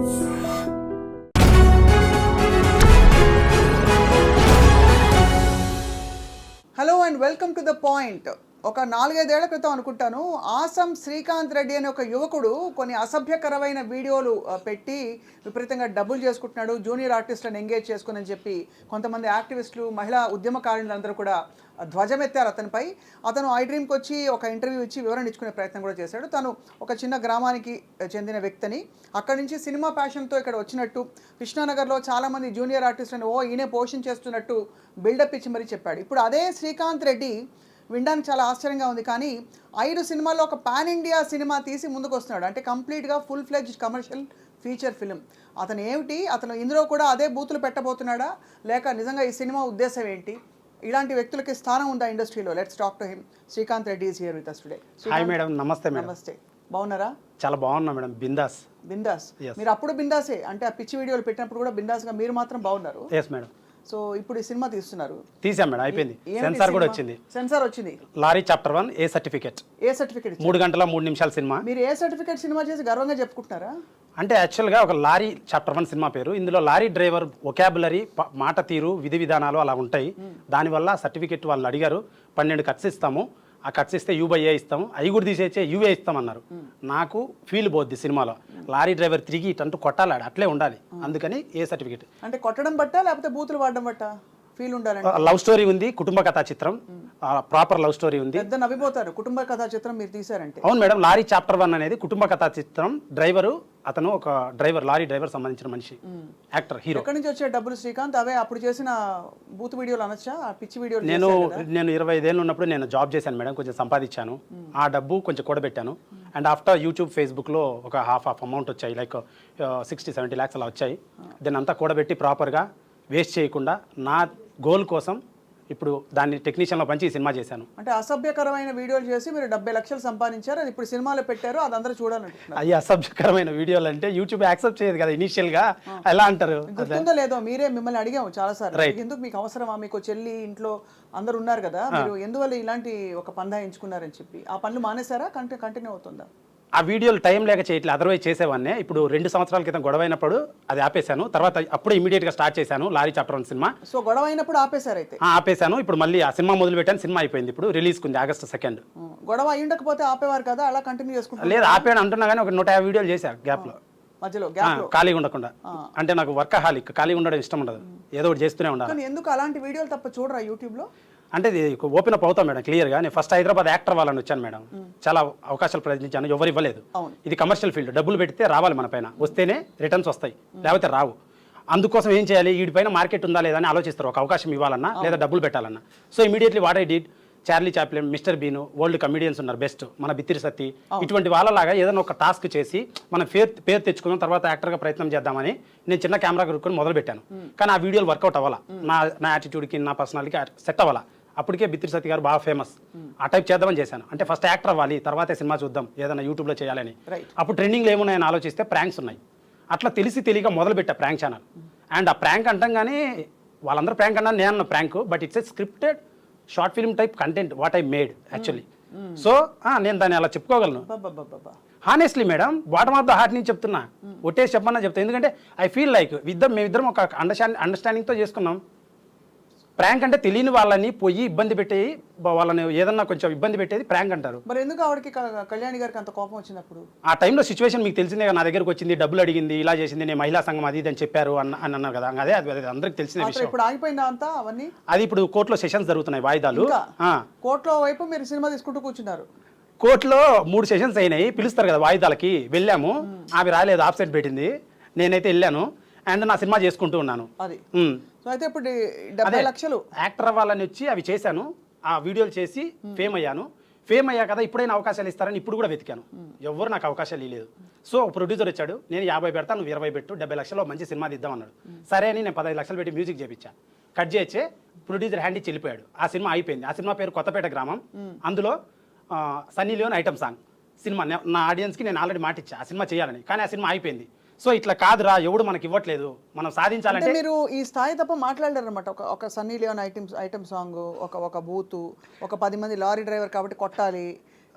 Hello and welcome to the point. ఒక 4-5 ఏళ్ల క్రితం అనుకుంటాను, ఆసం శ్రీకాంత్ రెడ్డి అనే ఒక యువకుడు కొన్ని అసభ్యకరమైన వీడియోలు పెట్టి విపరీతంగా డబ్బులు చేసుకుంటున్నాడు, జూనియర్ ఆర్టిస్టులను ఎంగేజ్ చేసుకుని అని చెప్పి కొంతమంది యాక్టివిస్టులు, మహిళా ఉద్యమకారులందరూ కూడా ధ్వజమెత్తారు అతనిపై. అతను ఐ డ్రీమ్కి వచ్చి ఒక ఇంటర్వ్యూ ఇచ్చి వివరణ ఇచ్చుకునే ప్రయత్నం కూడా చేశాడు. తను ఒక చిన్న గ్రామానికి చెందిన వ్యక్తిని, అక్కడి నుంచి సినిమా ప్యాషన్తో ఇక్కడ వచ్చినట్టు, కృష్ణానగర్లో చాలామంది జూనియర్ ఆర్టిస్టులను ఈయనే పోషించేస్తున్నట్టు బిల్డప్ ఇచ్చి మరీ చెప్పాడు. ఇప్పుడు అదే శ్రీకాంత్ రెడ్డి వినడానికి చాలా ఆశ్చర్యంగా ఉంది, కానీ 5 సినిమాల్లో ఒక పాన్ ఇండియా సినిమా తీసి ముందుకు వస్తున్నాడు. అంటే కంప్లీట్గా full fledged commercial feature film. అతను ఏమిటి, అతను ఇందులో కూడా అదే బూతులు పెట్టబోతున్నాడా, లేక నిజంగా ఈ సినిమా ఉద్దేశం ఏంటి? ఇలాంటి వ్యక్తులకి స్థానం ఉందా ఇండస్ట్రీలో? Let's talk to him. Srikanth Reddy is here with us today. Hi madam, నమస్తే మేడం. నమస్తే, బాగున్నారా? చాలా బాగున్నా మేడం. బిందాస్. మీరు అప్పుడు బిందాసే, అంటే ఆ పిచ్చి వీడియోలు పెట్టినప్పుడు కూడా బిందాస్గా, మీరు మాత్రం బాగున్నారు. Yes madam. సో ఇప్పుడు ఈ సినిమా తీస్తున్నారు. తీసాం మేడం, అయిపోయింది. సెన్సార్ కూడా వచ్చింది. సెన్సార్ వచ్చింది. లారీ చాప్టర్ 1 ఏ సర్టిఫికేట్. 3 గంటల 3 నిమిషాల సినిమా. మీరు ఏ సర్టిఫికేట్ సినిమా చేసి గర్వంగా చెప్పుకుంటున్నారా? అంటే యాక్చువల్గా ఒక లారీ చాప్టర్ 1 సినిమా పేరు. ఇందులో లారీ డ్రైవర్ వొకాబులరీ, మాట తీరు, విధి విధానాలు అలా ఉంటాయి. దానివల్ల సర్టిఫికేట్ వాళ్ళు అడిగారు. 12 కట్స్ ఇస్తాము, ఆ కట్స్ ఇస్తే U/A ఇస్తాము, అవి కూడా తీసేచ్చే UA ఇస్తామన్నారు. నాకు ఫీల్ పోద్ది సినిమాలో, లారీ డ్రైవర్ తిరిగి ఇటంటూ కొట్టాలాడు, అట్లే ఉండాలి. అందుకని ఏ సర్టిఫికేట్. అంటే కొట్టడం బట్టా లేకపోతే బూతులు వాడడం బట్టా ఫీల్ ఉండాలంటే? లవ్ స్టోరీ ఉంది, కుటుంబ కథా చిత్రం, ప్రాపర్ లవ్ స్టోరీ ఉంది. పెద్ద నవ్విపోతారు కుటుంబ కథా చిత్రం మీరు తీసారంటే. అవును మేడం, లారీ చాప్టర్ 1 అనేది కుటుంబ కథా చిత్రం. డ్రైవరు, అతను ఒక డ్రైవర్, లారీ డ్రైవర్ సంబంధించిన మనిషి, యాక్టర్, హీరో. ఎక్కడి నుంచి వచ్చే డబ్బులు శ్రీకాంత్? అవే అప్పుడు చేసిన బూత్ వీడియోలు అనొచ్చా, ఆ పిచ్చి వీడియోలు? నేను 25 ఏళ్ళు ఉన్నప్పుడు నేను జాబ్ చేశాను మేడం, కొంచెం సంపాదించాను. ఆ డబ్బు కొంచెం కూడబెట్టాను. అండ్ ఆఫ్టర్ యూట్యూబ్, ఫేస్బుక్లో ఒక హాఫ్ అమౌంట్ వచ్చాయి, లైక్ 60-70 lakhs అలా వచ్చాయి. దాన్ని అంతా కూడబెట్టి ప్రాపర్గా వేస్ట్ చేయకుండా నా గోల్ కోసం ఇప్పుడు దాన్ని టెక్నీషియన్లో పంచి ఈ సినిమా చేశాను. అంటే అసభ్యకరమైన వీడియోలు చేసి మీరు 70 లక్షలు సంపాదించారు, అది ఇప్పుడు సినిమాలో పెట్టారు, అది అందరూ చూడాలంటున్నారు. అవి అసభ్యకరమైన వీడియోలు అంటే యూట్యూబ్ యాక్సెప్ట్ చేయదు కదా ఇనీషియల్గా, ఎలా అంటారు? గుర్తుందో లేదో, మీరే మిమ్మల్ని అడిగాము చాలాసార్లు, ఎందుకు మీకు అవసరమా, మీకు చెల్లి ఇంట్లో అందరు ఉన్నారు కదా, మీరు ఎందువల్ల ఇలాంటి ఒక పందా ఎంచుకున్నారని చెప్పి. ఆ పనులు మానేశారా, కంటిన్యూ అవుతుందా? ఆ వీడియోలు టైం లేక చేయట్లేదు, అదర్వైజ్ చేసేవాడినే. ఇప్పుడు 2 సంవత్సరాల క్రితం గొడవ అయినప్పుడు అది ఆపేశాను. తర్వాత అప్పుడు ఇమీడియట్గా స్టార్ట్ చేశాను లారీ చాప్టర్ 1 సినిమా. సో గొడవ అయినప్పుడు ఆపేశారు అయితే? ఆపేశాను. ఇప్పుడు మళ్ళీ ఆ సినిమా మొదలు పెట్టాను. సినిమా అయిపోయింది, ఇప్పుడు రిలీజ్కి ఉంది August 2nd. గొడవ అయి ఉండకపోతే ఆపేవారు కదా, అలా కంటిన్యూ చేసుకుంటారు? లేదు, ఆపేయను అంటున్నా కానీ ఒక 150 వీడియోలు చేశాను గ్యాప్లో, మధ్యలో ఖాళీగా ఉండకుండా. అంటే నాకు వర్కహాలిక్, ఖాళీగా ఉండడం ఇష్టం ఉండదు, ఏదో ఒకటి చేస్తూనే ఉండాలి. కానీ ఎందుకు అలాంటి వీడియోలు తప్ప చూడరా యూట్యూబ్లో? అంటే ఓపెన్ అప్ అవుతాం మేడం క్లియర్గా. నేను ఫస్ట్ హైదరాబాద్ యాక్టర్ వాళ్ళని వచ్చాను మేడం, చాలా అవకాశాలు ప్రయత్నించాను, ఎవరు ఇవ్వలేదు. ఇది కమర్షియల్ ఫీల్డ్, డబ్బులు పెడితే రావాలి మన పైన, వస్తేనే రిటర్న్స్ వస్తాయి, లేకపోతే రావు. అందుకోసం ఏం చేయాలి, వీడిపైన మార్కెట్ ఉందా లేదా అని ఆలోచిస్తారు, ఒక అవకాశం ఇవ్వాలన్నా లేదా డబ్బులు పెట్టాలన్నా. So immediately what I did, Charlie Chaplin, mister Bean, world comedians ఉన్నారు బెస్ట్, మన బిత్తిరి సత్తి, ఇటువంటి వాళ్ళలాగా ఏదైనా ఒక టాస్క్ చేసి మనం పేరు తెచ్చుకుందాం, తర్వాత యాక్టర్గా ప్రయత్నం చేద్దామని నేను చిన్న కెమెరా కొనుక్కొని మొదలు పెట్టాను. కానీ ఆ వీడియోలు వర్కౌట్ అవ్వాలా, నా యాటిట్యూడ్కి, నా పర్సనాలిటీకి సెట్ అవ్వాలా. అప్పటికే బిత్తిరి సత్తి గారు బాగా ఫేమస్, ఆ టైప్ చేద్దామని చేశాను. అంటే ఫస్ట్ యాక్టర్ అవ్వాలి, తర్వాతే సినిమా చూద్దాం, ఏదైనా యూట్యూబ్లో చేయాలని. అప్పుడు ట్రెండింగ్లో ఏమున్నాయని ఆలోచిస్తే ప్రాంక్స్ ఉన్నాయి. అట్లా తెలియక మొదలుపెట్టా ప్రాంక్ ఛానల్. అండ్ ఆ ప్రాంక్ అంటంగానే వాళ్ళందరూ ప్రాంక్ అన్నా, నేను prank, but it's a scripted short film type content what I made actually. So నేను దాన్ని అలా చెప్పుకోగలను honestly madam, bottom of the heart నుంచి చెప్తున్నా, ఒట్టేసి చెప్పమన్నా చెప్తాను. ఎందుకంటే ఐ ఫీల్ లైక్ మేమిద్దరం ఒక అండర్స్టాండింగ్తో చేసుకున్నాం. ప్రాంక్ అంటే తెలియని వాళ్ళని పోయి ఇబ్బంది పెట్టేది, వాళ్ళని ఏదన్నా కొంచెం ఇబ్బంది పెట్టేది ప్రాంక్ అంటారు. మరి ఎందుకు ఆవిడకి, కళ్యాణి గారికి అంత కోపం వచ్చినప్పుడు? ఆ టైంలో సిచ్యువేషన్ మీకు తెలిసిందే, నా దగ్గరకు వచ్చింది, డబ్బులు అడిగింది, ఇలా చేసింది, నేను మహిళా సంఘం అది అని చెప్పారు అని అన్నారు కదా. అదే అది అందరికి తెలిసిన విషయం. ఇప్పుడు ఆగిపోయిందా అంతా అవన్నీ? అది ఇప్పుడు కోర్టులో సెషన్స్ జరుగుతున్నాయి, వాయిదాలు. కోర్టులో వైపు మీరు సినిమా తీసుకుంటూ కూర్చున్నారు. కోర్టులో 3 సెషన్స్ అయినాయి, పిలుస్తారు కదా వాయిదాలకి, వెళ్ళాము. ఆమె రాలేదు, ఆబ్సెంట్ పెట్టింది, నేనైతే వెళ్ళాను. అండ్ నా సినిమా చేసుకుంటూ ఉన్నాను. అది అయితే ఇప్పుడు 70 లక్షలు యాక్టర్ అవ్వాలని వచ్చి అవి చేశాను, ఆ వీడియోలు చేసి ఫేమ్ అయ్యాను. ఫేమ్ అయ్యా కదా, ఇప్పుడైనా అవకాశాలు ఇస్తారని ఇప్పుడు కూడా వెతికాను, ఎవరు నాకు అవకాశాలు ఇవ్వలేదు. సో ప్రొడ్యూసర్ వచ్చాడు, నేను 50 పెడతాను, నువ్వు 20 పెట్టు, 70 లక్షల్లో మంచి సినిమా తీద్దాం అన్నాడు. సరే అని నేను 15 లక్షలు పెట్టి మ్యూజిక్ చేయించా. కట్ చేయొచ్చే, ప్రొడ్యూసర్ హ్యాండ్ ఇచ్చి వెళ్ళిపోయాడు. ఆ సినిమా అయిపోయింది. ఆ సినిమా పేరు కొత్తపేట గ్రామం. అందులో Sunny Leone item song cinema. నా ఆడియన్స్కి నేను ఆల్రెడీ మాట ఇచ్చా ఆ సినిమా చేయాలని, కానీ ఆ సినిమా అయిపోయింది. సో ఇట్లా కాదురా, ఎవడు మనకి ఇవ్వట్లేదు, మనం సాధించాలంటే. మీరు ఈ స్థాయి తప్ప మాట్లాడారు అనమాట. ఒక సన్నీ లియోన్ ఐటమ్ సాంగ్, ఒక బూతు, ఒక 10 మంది లారీ డ్రైవర్ కాబట్టి కొట్టాలి,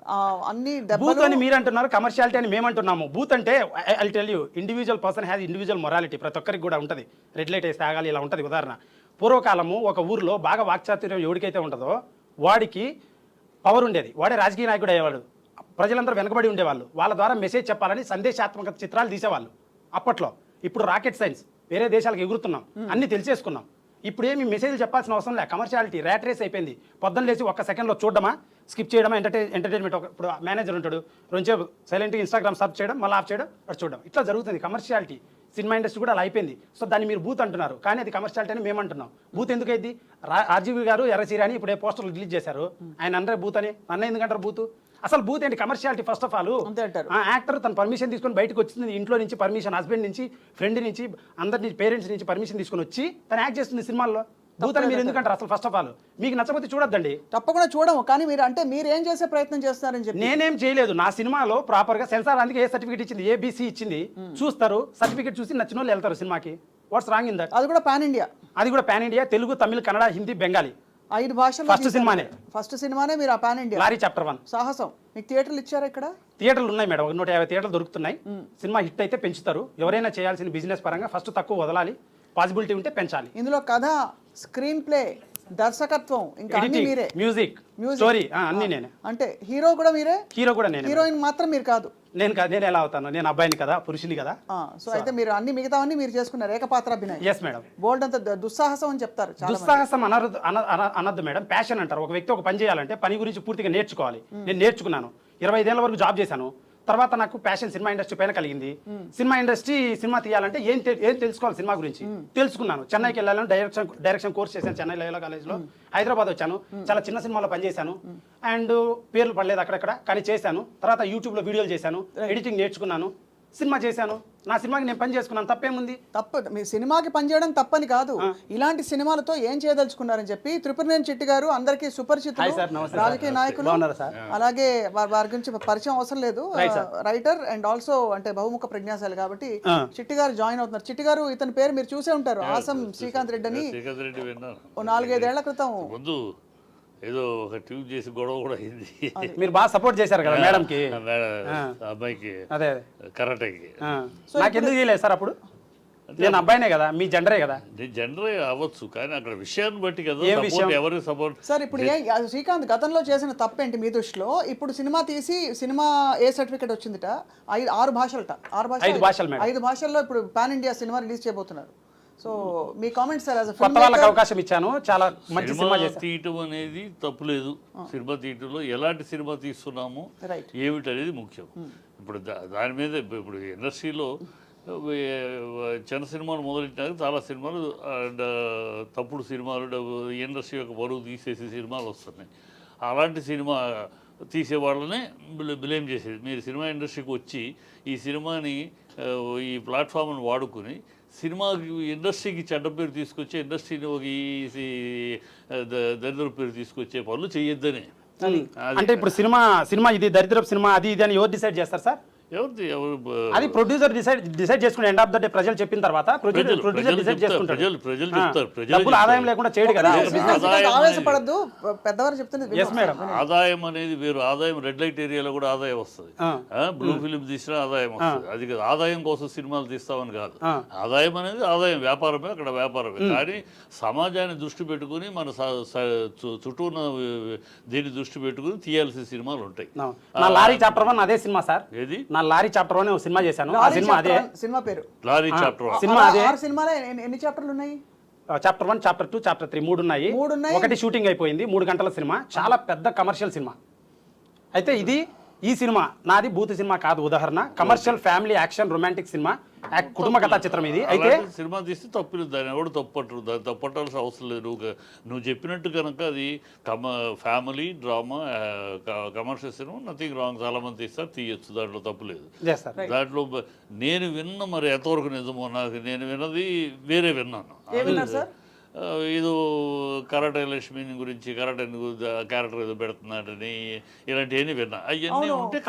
అన్ని బూత్ దెబ్బలు అని మీరు అంటున్నారు, కమర్షియాలిటీ అని మేము అంటున్నాము. బూత్ అంటే I tell you, individual person has individual morality. ప్రతి ఒక్కరికి కూడా ఉంటుంది, రెడ్ లైట్ వేసి తాగాలి, ఇలా ఉంటుంది. ఉదాహరణ, పూర్వకాలము ఒక ఊర్లో బాగా వాక్చాతుర్యం ఎవరికైతే ఉంటుందో వాడికి పవర్ ఉండేది, వాడే రాజకీయ నాయకుడు అయ్యేవాడు. ప్రజలందరూ వెనకబడి ఉండేవాళ్ళు, వాళ్ళ ద్వారా మెసేజ్ చెప్పాలని సందేశాత్మక చిత్రాలు తీసేవాళ్ళు అప్పట్లో. ఇప్పుడు రాకెట్ సైన్స్, వేరే దేశాలకు ఎగురుతున్నాం, అన్ని తెలిసేసుకున్నాం. ఇప్పుడు ఏమి మెసేజ్లు చెప్పాల్సిన అవసరం లేదు. కమర్షియాలిటీ ర్యాట్ రేస్ అయిపోయింది. పొద్దున్న లేచి ఒక్క సెకండ్లో చూడడమా, స్కిప్ చేయడమా, ఎంటర్టైన్మెంట్. ఇప్పుడు మేనేజర్ ఉంటాడు, రెండుసేపు సైలెంట్గా ఇన్స్టాగ్రామ్ సర్చ్ చేయడం, మళ్ళీ ఆఫ్ చేయడం, అటు చూడడం, ఇట్లా జరుగుతుంది. కమర్షియాలిటీ సినిమా ఇండస్ట్రీ కూడా అలా అయిపోయింది. సో దాన్ని మీరు బూత్ అంటున్నారు, కానీ అది కమర్షియాలిటీ అని మేము అంటున్నాం. బూత్ ఎందుకు అయింది? ఆర్జీవి గారు ఎర్రచీర అని ఇప్పుడు పోస్టర్లు రిలీజ్ చేశారు, ఆయన అందరే బూత్ అని. నన్ను ఎందుకంటారు బూత్? అసలు బూత్ ఏంటి? Commerciality first of all. Actor తన పర్మిషన్ తీసుకొని బయటకు వచ్చింది, ఇంట్లో నుంచి పర్మిషన్, హస్బెండ్ నుంచి, ఫ్రెండ్ నుంచి, అందరి పేరెంట్స్ నుంచి పర్మిషన్ తీసుకొని వచ్చి తను యాక్ట్ చేస్తుంది సినిమాల్లో. బూత్ అని మీరు ఎందుకంటారు అసలు? ఫస్ట్ ఆఫ్ ఆల్ మీకు నచ్చకపోతే చూడొద్దండి. తప్పకుండా చూడము, కానీ మీరు అంటే మీరు ఏం చేసే ప్రయత్నం చేస్తున్నారని చెప్పి. నేనేం చేయలేదు. నా సినిమాలో ప్రాపర్ గా సెన్సార్ అందుకే ఏ సర్టిఫికేట్ ఇచ్చింది, ఏబిసి ఇచ్చింది. చూస్తారు, సర్టిఫికేట్ చూసి నచ్చిన వాళ్ళు వెళ్తారు సినిమాకి. What's wrong in that? అది కూడా పాన్ ఇండియా. అది కూడా పాన్ ఇండియా, తెలుగు, తమిళ, కన్నడ, హిందీ, బెంగాలీ, 5 భాషలు. ఫస్ట్ సినిమానే మీరు ఆ పాన్ ఇండియా. లారీ చాప్టర్ 1 సాహసం. మీకు థియేటర్లు ఇచ్చారా? ఇక్కడ థియేటర్లు ఉన్నాయి మేడం, 150 థియేటర్లు దొరుకుతున్నాయి. సినిమా హిట్ అయితే పెంచుతారు. ఎవరైనా చేయాల్సిన బిజినెస్ పరంగా ఫస్ట్ తక్కువ వదలాలి, పాసిబిలిటీ ఉంటే పెంచాలి. ఇందులో కథ, స్క్రీన్ ప్లే, దర్శకత్వం, ఇంకా అన్ని మీరే. మ్యూజిక్, స్టోరీ అన్ని నేనే. అంటే హీరో కూడా మీరే? హీరో కూడా నేనే. హీరోయిన్ మాత్రం మీరు కాదు? నేను ఎలా అవుతాను? నేను అబ్బాయిని కదా, పురుషుని కదా. సో అయితే మీరు అన్ని మిగతావన్నీ మీరు చేసుకున్నారు, ఏకపాత్రాభినయం. Yes madam. బోల్డ్ అంత దుస్సాహసం అని చెప్తారు. దుస్సాహసం అనద్దు మేడం, ప్యాషన్ అంటారు. ఒక వ్యక్తి ఒక పని చేయాలంటే పని గురించి పూర్తిగా నేర్చుకోవాలి. నేను నేర్చుకున్నాను, 25 ఏళ్ల వరకు జాబ్ చేశాను. తర్వాత నాకు ప్యాషన్ సినిమా ఇండస్ట్రీ పైన కలిగింది. సినిమా ఇండస్ట్రీ, సినిమా తీయాలంటే ఏం తెలుసుకోవాలి సినిమా గురించి తెలుసుకున్నాను. చెన్నైకి వెళ్ళాను, డైరెక్షన్ కోర్స్ చేశాను చెన్నై లయోలా కాలేజ్లో. హైదరాబాద్ వచ్చాను, చాలా చిన్న సినిమాలో పనిచేశాను. అండ్ పేర్లు పడలేదు అక్కడక్కడ, కానీ చేశాను. తర్వాత యూట్యూబ్లో వీడియోలు చేశాను, ఎడిటింగ్ నేర్చుకున్నాను, సినిమా చేశాను. నా సినిమాకి నేను పని చేసుకున్నాను, తప్పేముంది? తప్ప మీ సినిమాకి పనిచేయడం తప్పని కాదు, ఇలాంటి సినిమాలతో ఏం చేయదలుచుకున్నారని చెప్పి త్రిపురనేని చిట్టి గారు అందరికీ సుపరిచితులు, రాజకీయ నాయకులు. అలాగే వారి గురించి పరిచయం అవసరం లేదు, రైటర్ అండ్ ఆల్సో అంటే బహుముఖ ప్రజ్ఞాశాలి కాబట్టి చిట్టి గారు జాయిన్ అవుతున్నారు. చిట్టి గారు, ఇతని పేరు మీరు చూసే ఉంటారు, ఆసం శ్రీకాంత్ రెడ్డి అని. 4-5 ఏళ్ల క్రితం ఏదో ఒక ట్యూబ్ చేసి గొడవ కూడా అయింది. మీరు బాగా సపోర్ట్ చేశారు కదా మేడం కి, అబ్బాయికి, అదే కరాటేకి. నాకెందుకు చేయలేదు సార్ అప్పుడు? నేను అబ్బాయినే కదా, మీ జెండరే కదా. జెండరే అవ్వచ్చు, కానీ అక్కడ విషయాన్ని బట్టి కదా ఎవరికి సపోర్ట్. సార్ ఇప్పుడు శ్రీకాంత్ గతంలో చేసిన తప్పేంటి మీ దృష్టిలో? ఇప్పుడు సినిమా తీసి, సినిమా ఏ సర్టిఫికేట్ వచ్చిందిట? 6 భాషలట. 5 భాషలు మేడం. 5 భాషల్లో ఇప్పుడు పాన్ ఇండియా సినిమా రిలీజ్ చేయబోతున్నారు. సో మీ కామెంట్స్ సార్, కొత్త వాళ్ళకి అవకాశం ఇచ్చాను, చాలా మంచి సినిమా తీయటం అనేది తప్పులేదు. సినిమా తీయటంలో ఎలాంటి సినిమా తీస్తున్నాము ఏమిటనేది ముఖ్యం. ఇప్పుడు దాని మీద ఇప్పుడు ఇండస్ట్రీలో చిన్న సినిమాలు మొదలెట్టినాక చాలా సినిమాలు అండ్ తప్పుడు సినిమాలు, ఇండస్ట్రీ యొక్క బరువు తీసేసే సినిమాలు వస్తున్నాయి. అలాంటి సినిమా తీసే వాళ్ళనే బ్లేమ్ చేసేది. మీరు సినిమా ఇండస్ట్రీకి వచ్చి ఈ సినిమాని, ఈ ప్లాట్ఫామ్ని వాడుకుని సినిమాకి, ఇండస్ట్రీకి చెడ్డ పేరు తీసుకొచ్చే, ఇండస్ట్రీని ఒక దరిద్ర పేరు తీసుకొచ్చే పనులు చేయొద్దని. అంటే ఇప్పుడు సినిమా ఇది దరిద్రపు సినిమా, అది ఇది అని ఎవరు డిసైడ్ చేస్తారు సార్? అది ప్రొడ్యూసర్ డిసైడ్ చేసుకుని ఎండ్ ఆఫ్ ద డే ప్రజలు చెప్పిన తర్వాత ప్రొడ్యూసర్ డిసైడ్ చేసుకుంటారు. డబ్బులు ఆదాయం లేకుండా చేయడు కదా. ఆవేశపడద్దు, పెద్దవారు చెప్తున్నారు. Yes madam. ఆదాయం అనేది వేరు. ఆదాయం రెడ్ లైట్ ఏరియాలో కూడా ఆదాయం వస్తుంది, బ్లూ ఫిల్మ్ తీసినా ఆదాయం వస్తుంది. అది ఆదాయం కోసం సినిమాలు తీస్తామని కాదు. ఆదాయం అనేది ఆదాయం, వ్యాపారమే, అక్కడ వ్యాపారమే. కానీ సమాజాన్ని దృష్టి పెట్టుకుని, మన చుట్టూ ఉన్న దీన్ని దృష్టి పెట్టుకుని తీయాల్సిన సినిమాలు ఉంటాయి. నా లారీ చాప్టర్ 1 అదే సినిమా సార్. ఏది? నా లారీ చాప్టర్ 1 సినిమా చేశాను. ఆ సినిమా అదే సినిమా పేరు, లారీ చాప్టర్ 1. సినిమా అదే. 6 సినిమాలో ఎన్ని చాప్టర్లు ఉన్నాయి? చాప్టర్ 1, చాప్టర్ 2, చాప్టర్ 3 3 ఉన్నాయి. ఒకటి షూటింగ్ అయిపోయింది, 3 గంటల సినిమా, చాలా పెద్ద కమర్షియల్ సినిమా. అయితే ఈ సినిమా నాది బూత్ సినిమా కాదు. ఉదాహరణ, commercial family action romantic cinema, కుటుంబ కథా చిత్రం ఇది. అయితే సినిమా తీస్తే తప్పులేదు, దాన్ని ఎవడు తప్పట్టరు, దాన్ని తప్పట్టాల్సిన అవసరం లేదు. నువ్వు చెప్పినట్టు కనుక అది family drama, commercial cinema, nothing wrong. చాలా మంది తీస్తారు, తీయచ్చు, దాంట్లో తప్పులేదు. దాంట్లో నేను విన్న, మరి ఎంతవరకు నిజమో నాకు, నేను విన్నది వేరే విన్నాను. ఏదో కరాటే లక్ష్మిని గురించి, కరాటే క్యారెక్టర్ ఏదో పెడుతున్నాడని, ఇలాంటివన్నీ విన్నా. అవన్నీ ఉంటే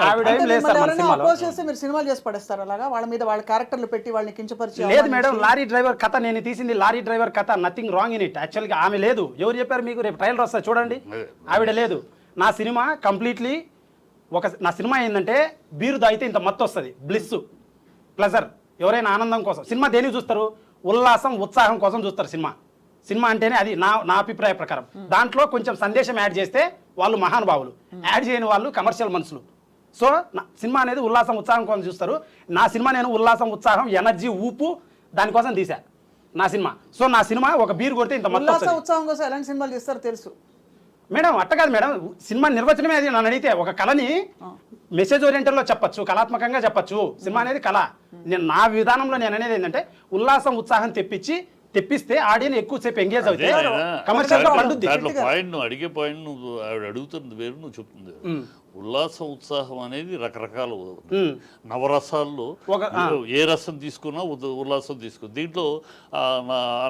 మీరు సినిమాలు చేసి పడేస్తారు అలాగా, వాళ్ళ మీద వాళ్ళ క్యారెక్టర్లు పెట్టి వాళ్ళని కించపరిచి. లేదు మేడం, లారీ డ్రైవర్ కథ నేను తీసింది, లారీ డ్రైవర్ కథ, నథింగ్ రాంగ్ ఇన్ ఇట్. యాక్చువల్గా ఆమె లేదు. ఎవరు చెప్పారు మీకు? రేపు ట్రైలర్ వస్తా చూడండి, ఆవిడ లేదు. నా సినిమా కంప్లీట్లీ నా సినిమా ఏంటంటే బీరు తాగితే ఇంత మత్తు వస్తుంది, బ్లిస్, ప్లెజర్. ఎవరైనా ఆనందం కోసం సినిమా దేనికి చూస్తారు? ఉల్లాసం, ఉత్సాహం కోసం చూస్తారు సినిమా. సినిమా అంటేనే అది నా అభిప్రాయ ప్రకారం. దాంట్లో కొంచెం సందేశం యాడ్ చేస్తే వాళ్ళు మహానుభావులు, యాడ్ చేయని వాళ్ళు కమర్షియల్ మనుషులు. సో సినిమా అనేది ఉల్లాసం, ఉత్సాహం కోసం చూస్తారు. నా సినిమా నేను ఉల్లాసం, ఉత్సాహం, ఎనర్జీ, ఊపు దానికోసం తీసా నా సినిమా. సో నా సినిమా ఒక బీరు కొడితే ఇంత మత్తు ఉల్లాసం వస్తుంది. ఉత్సాహం కోసం ఎలాంటి సినిమాలు తీస్తారో తెలుసు మేడం. అట్ట కాదు మేడం, సినిమా నిర్వచనమే అది. నన్ను అడిగితే ఒక కళని మెసేజ్ ఓరియంటెడ్లో చెప్పచ్చు, కళాత్మకంగా చెప్పచ్చు. సినిమా అనేది కళ. నేను నా విధానంలో నేను అనేది ఏంటంటే ఉల్లాసం, ఉత్సాహం తెప్పిస్తే ఆడియన్స్ ఎక్కువసేపు ఎంగేజ్ అవుతే కమర్షియల్ పండుద్ది. దాంట్లో పాయింట్ నువ్వు అడిగే పాయింట్ నువ్వు ఆవిడ అడుగుతుంది వేరు, నువ్వు చెప్తుంది వేరు. ఉల్లాసం, ఉత్సాహం అనేది రకరకాల నవరసాల్లో ఏ రసం తీసుకున్నా ఉల్లాసం తీసుకుని, దీంట్లో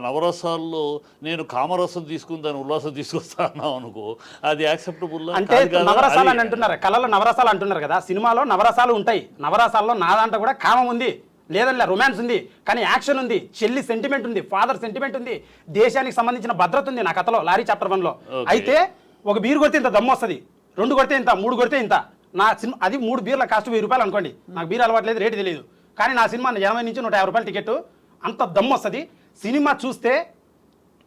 నవరసాల్లో నేను కామరసం తీసుకుని దాన్ని ఉల్లాసం తీసుకొస్తా అన్నావు అనుకో, అది యాక్సెప్టబుల్ అంటే నవరసాలు అని అంటున్నారు, కళలో నవరసాలు అంటున్నారు కదా. సినిమాలో నవరసాలు ఉంటాయి. నవరసాల్లో నా దాంట్లో కూడా కామం ఉంది, లేదన్నా రొమాన్స్ ఉంది, కానీ యాక్షన్ ఉంది, చెల్లి సెంటిమెంట్ ఉంది, ఫాదర్ సెంటిమెంట్ ఉంది, దేశానికి సంబంధించిన భద్రత ఉంది నా కథలో, లారీ చాప్టర్ 1లో. అయితే ఒక బీరు కొడితే ఇంత దమ్ము వస్తుంది, 2 కొడితే ఇంత, 3 కొడితే ఇంత. నా సినిమా అది 3 బీర్ల కాస్ట్ 1000 రూపాయలు అనుకోండి. నాకు బీర్ అలవాట్లేదు, రేటు తెలియదు, కానీ నా సినిమా 80 నుంచి 150 రూపాయలు టికెట్, అంత దమ్ము వస్తుంది. సినిమా చూస్తే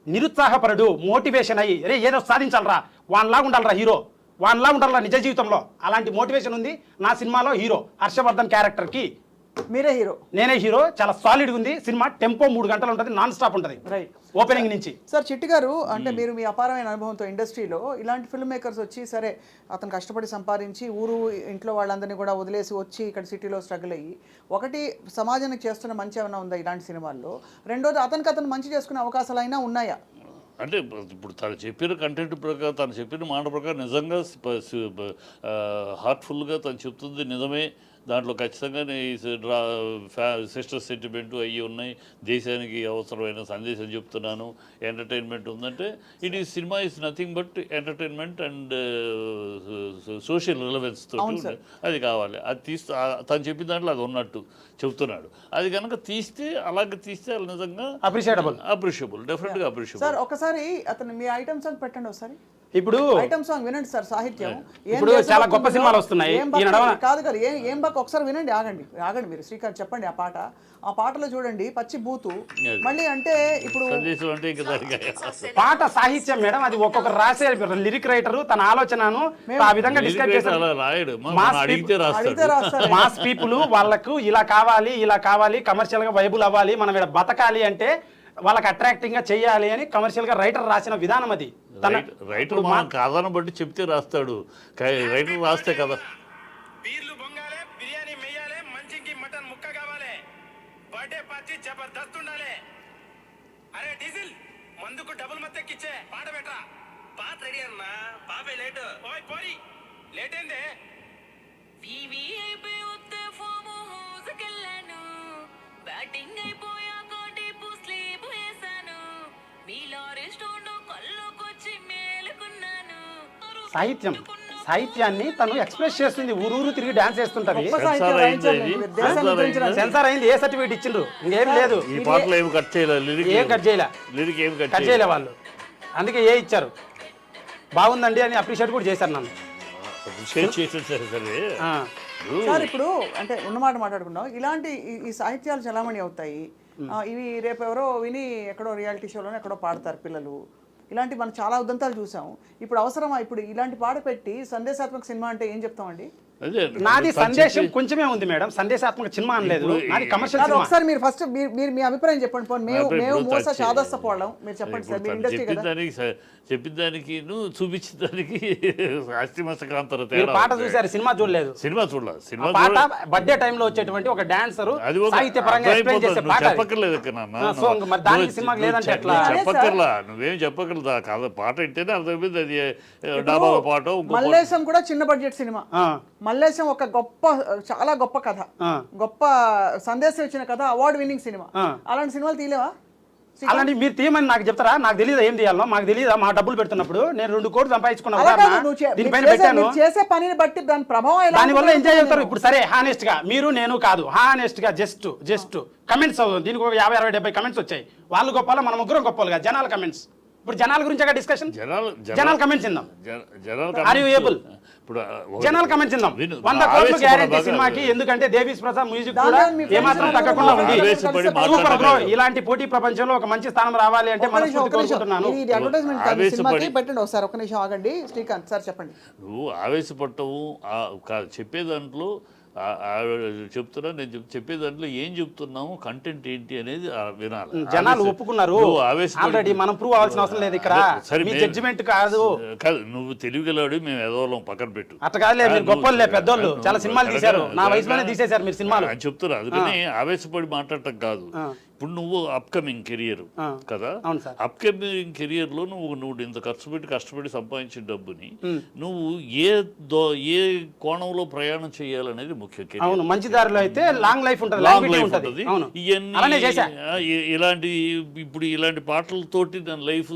నిరుత్సాహపరుడు, మోటివేషన్ అయ్యి రే ఏదో సాధించాలరా, వాన్లాగా ఉండాలరా హీరో, వాన్లా ఉండాలరా నిజ జీవితంలో, అలాంటి మోటివేషన్ ఉంది నా సినిమాలో. హీరో హర్షవర్ధన్ క్యారెక్టర్కి మీరే హీరో, నేనే హీరో. చాలా సాలిడ్గా ఉంది సినిమా. టెంపో 3 గంటలు ఉంటుంది, నాన్ స్టాప్ ఉంటుంది ఓపెనింగ్ నుంచి. సార్ చిట్టి గారు, అంటే మీరు మీ అపారమైన అనుభవంతో ఇండస్ట్రీలో ఇలాంటి ఫిల్మ్ మేకర్స్ వచ్చి, సరే అతను కష్టపడి సంపాదించి ఇంట్లో వాళ్ళందరినీ కూడా వదిలేసి వచ్చి ఇక్కడ సిటీలో స్ట్రగుల్ అయ్యి, ఒకటి సమాజానికి చేస్తున్న మంచి ఏమైనా ఉందా ఇలాంటి సినిమాల్లో? రెండోది అతను మంచి చేసుకునే అవకాశాలు అయినా ఉన్నాయా? అంటే ఇప్పుడు తను చెప్పిన కంటెంట్ ప్రకారం, తను చెప్పిన మాట ప్రకారం నిజంగా హార్ట్ఫుల్గా తను చెప్తుంది నిజమే. దాంట్లో ఖచ్చితంగా సిస్టర్ సెంటిమెంటు అవి ఉన్నాయి, దేశానికి అవసరమైన సందేశం చెప్తున్నాను, ఎంటర్టైన్మెంట్ ఉందంటే it is cinema is nothing but entertainment and social relevance తోటి అది కావాలి. అది తీస్తే తను చెప్పిన దాంట్లో అది ఉన్నట్టు చెప్తున్నాడు. అది కనుక తీస్తే అలాగే తీస్తే అది నిజంగా అప్రిషియబుల్, డెఫినెట్గా అప్రిషియబుల్. సార్ ఒకసారి అతను మీ ఐటమ్ సాంగ్ పెట్టండి ఒకసారి. ఇప్పుడు ఐటమ్ సాంగ్ వినండి సార్. సాహిత్యం ఇప్పుడు చాలా గొప్ప సినిమాలు వస్తున్నాయి. కాదు కదా, ఏం బాక్ ఒకసారి వినండి. ఆగండి మీరు శ్రీకాంత్ చెప్పండి. ఆ పాటలో చూడండి పచ్చి బూతు. మళ్ళీ అంటే ఇప్పుడు పాట సాహిత్యం మేడం, అది ఒక్కొక్క రాసే లిరిక్ రైటర్ తన ఆలోచనను ఆ విధంగా డిస్క్రైబ్ చేస్తారు. మాస్ పీపుల్ వాళ్ళకు ఇలా కావాలి, కమర్షియల్ గా వైబుల్ అవ్వాలి, మనం ఇక్కడ బతకాలి అంటే వాళ్ళకి అట్రాక్టింగ్ గా చెయ్యాలి అని కమర్షియల్ గా రైటర్ రాసిన విధానం అది. రైటర్ మనం కాదని బట్టి చెప్తే రాస్తాడు, రైటర్ రాస్తే కదా. బీర్లు బొంగాలే, బిర్యానీ మెయ్యాలే, మంచికి మటన్ ముక్క కావాలే, బర్త్డే పార్టీ జబర్దస్త్ ఉండాలి. అరే డీజిల్ మందుకు డబుల్ మత్తెక్కిచ్చే పాట బెట్రా. పాట రెడీ అన్నా, బాబే లేట్. ఓయ్ పోరి లేట్ ఏందే? వివిఐపి ఉత్తే ఫామ్ హౌస్కెళ్ళాను, బ్యాటింగ్ అయిపోయాక డీప్ స్లీప్ వేసాను, మీలో రెస్టారెంట్ కళ్ళకొచ్చి మేలుకున్నాను. సాహిత్యాన్ని తను ఎక్స్ప్రెస్ చేస్తుంది, ఊరూరు తిరిగి డాన్స్ చేస్తుంటది. సెన్సార్ సెన్సార్ అయింది, ఏ సర్టిఫికేట్ ఇచ్చిండ్రు? ఇంకేం లేదు. ఈ పాటలో ఏమి కట్ చేయలే వాళ్ళు, అందుకే ఏ ఇచ్చారు. బాగుందండి అని అప్రిషియేట్ కూడా చేశారు నన్ను. సార్ ఇప్పుడు అంటే ఉన్నమాట మాట్లాడుకున్నాం, ఇలాంటి ఈ సాహిత్యాలు చలామణి అవుతాయి. ఇవి రేపు ఎవరో విని ఎక్కడో రియాలిటీ షోలోనే ఎక్కడో పాడతారు పిల్లలు. ఇలాంటి మనం చాలా ఉదంతాలు చూసాం. ఇప్పుడు అవసరమా ఇప్పుడు ఇలాంటి పాట పెట్టి సందేశాత్మక సినిమా అంటే ఏం చెప్తామండి? నాది సందేశం కొంచెమే ఉంది మేడం, సందేశాత్మక సినిమా అనలేదు, నాది కమర్షియల్ సినిమా. ఒకసారి మీరు ఫస్ట్ మీరు మీ అభిప్రాయం చెప్పండి. మేము మోస చాదస్తపోవడం మీరు చెప్పండి సార్, మీరు ఇండస్ట్రీ కదా. చెప్పిన దానికి నువ్వు చూపించిన దానికి అస్థిమస్తకాంతర పాట చూసారు, సినిమా చూడలేదు. సినిమా చూడాలి. సినిమా పాట బర్త్డే టైంలో వచ్చేటువంటి ఒక డాన్సర్ సాహిత్యపరంగా ఎక్స్ప్లెయిన్ చేసే పాట. చెప్పక్కర్లేదు చెప్పక్కర్లా, నువ్వేం చెప్పక్కర్లేదు. కాదు పాట వింటేనే అర్థమైంది అది డాబా పాట. మల్లేశం కూడా చిన్న బడ్జెట్ సినిమా. మల్లేశం ఒక చాలా గొప్ప కథ, గొప్ప సందేశం ఇచ్చిన కథ, అవార్డు విన్నింగ్ సినిమా. అలాంటి సినిమాలు తీయలేవా? అలాంటి మీరు తీయమని నాకు చెప్తారా? నాకు తెలియదు ఏం తీయాలో, మాకు తెలియదా? మా డబ్బులు పెడుతున్నప్పుడు నేను 2 కోట్లు సంపాదించుకున్నాను, దీనిపైన పెట్టాను. చేసే పనిని బట్టి దాని ప్రభావం దానివల్ల ఎంజాయ్ అవుతారు. ఇప్పుడు సరే హానెస్ట్ గా మీరు నేను కాదు, హానెస్ట్ గా జస్ట్ కమెంట్స్ దీనికి 50, 60, 70 కమెంట్స్ వచ్చాయి. వాళ్ళు గొప్పలు, మన ముగ్గురం గొప్పలుగా జనాల కమెంట్స్ ఇప్పుడు జనాల గురించి డిస్కషన్, జనాల కమెంట్స్ ఇందాం. జనాలు Are you able? ఇప్పుడు జనాల కమెంట్స్ ఇందాం. 100 కోట్లు గ్యారెంటీ సినిమాకి, ఎందుకంటే దేవిశ్రీ ప్రసాద్ మ్యూజిక్ కూడా దానిలో మీ ఏమాత్రం friends తగ్గకుండా ఉంది. ఆవేశపడి సూపర్ బ్రో, మాట్లాడాలి. ఇలాంటి పోటీ ప్రపంచంలో ఒక మంచి స్థానం రావాలి అంటే మనస్ఫూర్తి కోరుకుంటున్నాను. ఇది అడ్వర్టైజ్మెంట్ కాదు, ఆవేశపడి- సినిమాకి పెట్టండి ఒకసారి. ఒక్క నిమిషం ఆగండి శ్రీకాంత్ సార్, చెప్పండి. నువ్వు ఆవేశపడటము చెప్పే దాంట్లో చెప్తున్నా, నేను చెప్పే దాంట్లో ఏం చెప్తున్నాము, కంటెంట్ ఏంటి అనేది వినాలి. జనాలు ఒప్పుకున్నారు నువ్వు ఆవేశపడి- ఆల్రెడీ, మనం ప్రూవ్ అవ్వాల్సిన అవసరం లేదు ఇక్కడ. సరే, మీ మేము- జడ్జిమెంట్ కాదు. కాదు, నువ్వు తెలివిగలవాడు, మేము ఎదవలం పక్కన పెట్టు. అట్లా కాదులే, మీరు గొప్పలే, పెద్దోళ్ళు చాలా సినిమాలు తీశారు. నా వయసులోనే తీసేశారు మీరు సినిమాలు. అని చెప్తున్నా, అందుకని ఆవేశపడి మాట్లాడటం కాదు. ఇప్పుడు నువ్వు అప్కమింగ్ కెరియర్ కదా, అవును సార్. అప్కమింగ్ కెరియర్ లో నువ్వు ఇంత కష్టపడి సంపాదించిన డబ్బుని నువ్వు ఏ కోణంలో ప్రయాణం చేయాలనేది ముఖ్యం. అవును, మంచి దారిలో అయితే లాంగ్ లైఫ్ ఉంటుంది, లాంగ్ longevity లైఫ్ ఉంటుంది. ఉంటుంది. అవును, ఇవన్నీ అలానే చేశా. ఇప్పుడు ఇలాంటి పాటలతోటి దాని లైఫ్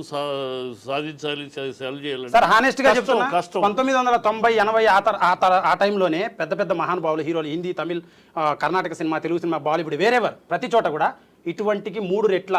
సాధించాలి, సెల్ చేయాలి. సార్ హానెస్ట్ గా చెప్తున్నా, కష్టం. 1990, 80 ఆ టైంలోనే పెద్ద పెద్ద మహానుభావులు, హీరోలు, Hindi, Tamil, Karnataka cinema, Telugu cinema, Bollywood, wherever, ప్రతి చోట కూడా ఇటువంటికి 3 రెట్ల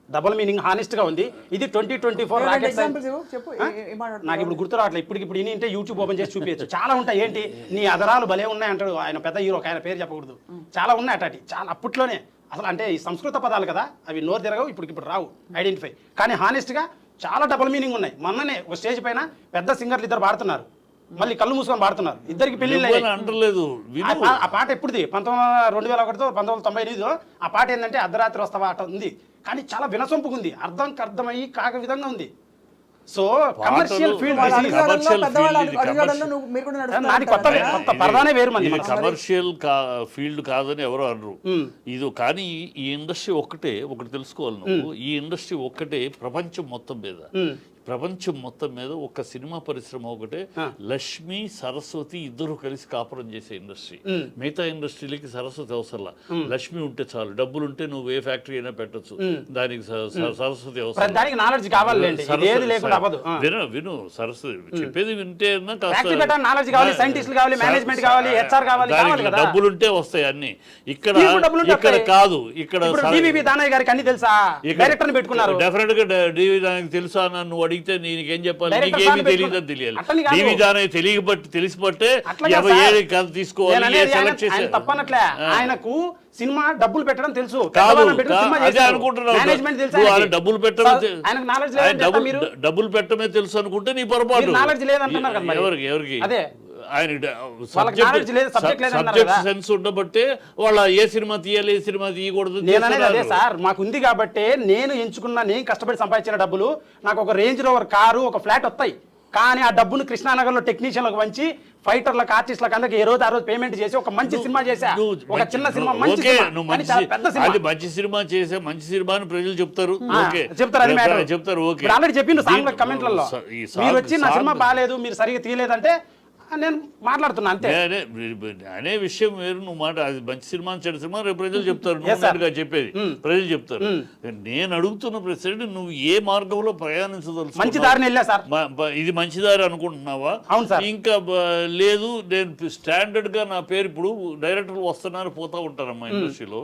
డబుల్ మీనింగ్ హానెస్ట్ గా ఉంది. ఇది 2024 రాకెట్ ఎగ్జాంపుల్స్ చెప్పు, ఏం మాట్లాడుతున్నావు? నాకు ఇప్పుడు గుర్తు రావట్లేదు. ఇప్పుడు ఇని అంటే యూట్యూబ్ ఓపెన్ చేసి చూపించచ్చు, చాలా ఉంటాయి. ఏంటి నీ అదరాలు భలే ఉన్నాయి అంటాడు ఆయన, పెద్ద హీరో, ఆయన పేరు చెప్పకూడదు. చాలా ఉన్నాయి అటాటి, చాలా అప్పట్లోనే. అసలు అంటే ఈ సంస్కృత పదాలు కదా, అవి నోరు తిరగవు, ఇప్పుడు రావు ఐడెంటిఫై. కానీ హానెస్ట్ గా చాలా డబుల్ మీనింగ్ ఉన్నాయి. మొన్ననే ఒక స్టేజ్ పైన పెద్ద సింగర్లు 2 పాడుతున్నారు, మళ్ళీ కళ్ళు మూసుకొని పాడుతున్నారు, ఇద్దరికి పెళ్లిళ్ళు అయ్యాయి. అంటలేదు. ఆ పాట ఎప్పుడుది? 2001తో 1998. ఆ పాట ఏంటంటే అర్ధరాత్రి వస్తావా అట ఉంది, కానీ చాలా వినసొంపుకుంది, అర్థమయ్యి కాక విధంగా ఉంది. సో కమర్షియల్ ఫీల్డ్ నాది కొత్త పరదానే వేరు మంది. ఇది కమర్షియల్ ఫీల్డ్ కాదని ఎవరు అనరు. ఇది కానీ ఈ ఇండస్ట్రీ ఒకటి తెలుసుకోవాలి నువ్వు. ఈ ఇండస్ట్రీ ఒక్కటే ప్రపంచం మొత్తం మీద ఒక సినిమా పరిశ్రమ ఒకటే. లక్ష్మి, సరస్వతి ఇద్దరు కలిసి కాపురం చేసే ఇండస్ట్రీ. మిగతా ఇండస్ట్రీలకి సరస్వతి అవసరంలా, లక్ష్మి ఉంటే చాలు. డబ్బులు ఉంటే నువ్వు ఏ ఫ్యాక్టరీ అయినా పెట్టచ్చు, దానికి సరస్వతి అవసరం. దానికి నాలెడ్జ్ కావాలి, విను సరస్వతి చెప్పేది వింటే డబ్బులు ఉంటే వస్తాయి అన్ని. ఇక్కడ కాదు, ఇక్కడ డెఫినెట్ గా డివి దానికి తెలుసా నన్ను అడిగితే నీకేం చెప్పాలి, నీకేమి తెలియదని తెలియాలి. డివి దానికి తెలిసిపట్టే ఏ కథ తీసుకోవాలి, సెలెక్ట్ చేసే తప్పనట్లే. ఆయనకు సినిమా డబ్బులు పెట్టడం తెలుసు, అదే అనుకుంటున్నావు. డబ్బులు పెట్టడమే తెలుసు అనుకుంటే నీ పొరపాటు. ఎవరికి ఆయన సబ్జెక్ట్ సెన్స్ ఉండబట్టే వాళ్ళ ఏ సినిమా తీయాలి, ఏ సినిమా తీయకూడదు. అదే సార్ మాకుంది కాబట్టి నేను ఎంచుకున్న, నేను కష్టపడి సంపాదించిన డబ్బులు నాకు ఒక రేంజ్ రోవర్ కారు, ఒక ఫ్లాట్ వస్తాయి. కానీ ఆ డబ్బును కృష్ణానగర్లో టెక్నీషియన్లకు వంచి, ఫైటర్లకు, ఆర్టిస్టులకు అందరికి ఏ రోజు ఆ రోజు పేమెంట్ చేసి ఒక మంచి సినిమా చేశా. ఒక చిన్న సినిమా, మంచి సినిమా చేసే మంచి సినిమా అని ప్రజలు చెప్తారు. చెప్తారు ఓకే, ఆల్రెడీ చెప్పిండు సాంగ్ కమెంట్లలో. మీరు వచ్చి నా సినిమా బాగాలేదు, మీరు సరిగా తీయలేదంటే నేను మాట్లాడుతున్నా అంతే. అనే విషయం వేరు. నువ్వు మాట అది మంచి సినిమా, చెడు సినిమా రేపు ప్రజలు చెప్తారు. చెప్పేది ప్రజలు చెప్తారు. నేను అడుగుతున్న ప్రశ్న, నువ్వు ఏ మార్గంలో ప్రయాణించదలుచు? మంచి దారిని వెళ్ళా సార్. ఇది మంచి దారి అనుకుంటున్నావా? అవును సార్. ఇంకా లేదు, నేను స్టాండర్డ్ గా నా పేరు, ఇప్పుడు డైరెక్టర్లు వస్తున్నారు పోతా ఉంటారమ్మా ఇండస్ట్రీలో.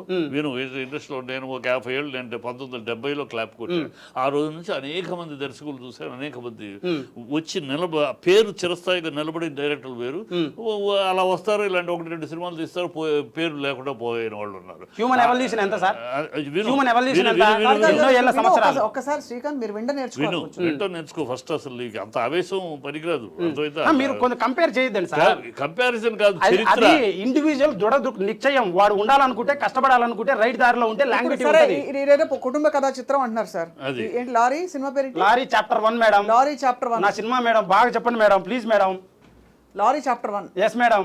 ఇండస్ట్రీలో నేను ఒక 50 ఏళ్ళు, నేను 1970లో క్లాప్ కొట్టాను. ఆ రోజు నుంచి అనేక మంది దర్శకులు చూశాను, అనేక మంది వచ్చి పేరు చిరస్థాయిగా నిలబడిన డైరెక్టర్లు వేరు. అలా వస్తారు, ఇలాంటి 1-2 సినిమాలు తీస్తారు, పేరు లేకుండా పోయిన వాళ్ళు ఉన్నారు. హ్యూమన్ ఎవల్యూషన్ ఎంత సార్? హ్యూమన్ ఎవల్యూషన్ ఎంత? ఒక్కసారి శ్రీకాంత్ మీరు నేర్చుకో ఫస్ట్. అసలు అంత ఆవేశం పనికిరాదు. మీరు కొంచెం కంపేర్ చేయొద్దండి సార్. కంపారిజన్ కాదు, చరిత్ర. ఇండివిజువల్ నిశ్చయం, వాడు ఉండాలనుకుంటే, కష్టపడాలనుకుంటే, రైట్ దారిలో ఉంటే లాంగ్వేజ్ ఉంటుంది. కుటుంబ కథా చిత్రం అంటున్నారు సార్. ఏంటి లారీ సినిమా పేరు? Lorry chapter 1 madam. Lorry chapter 1 నా సినిమా మేడం, బాగా చెప్పండి madam, please madam. Lorry chapter 1. Yes madam.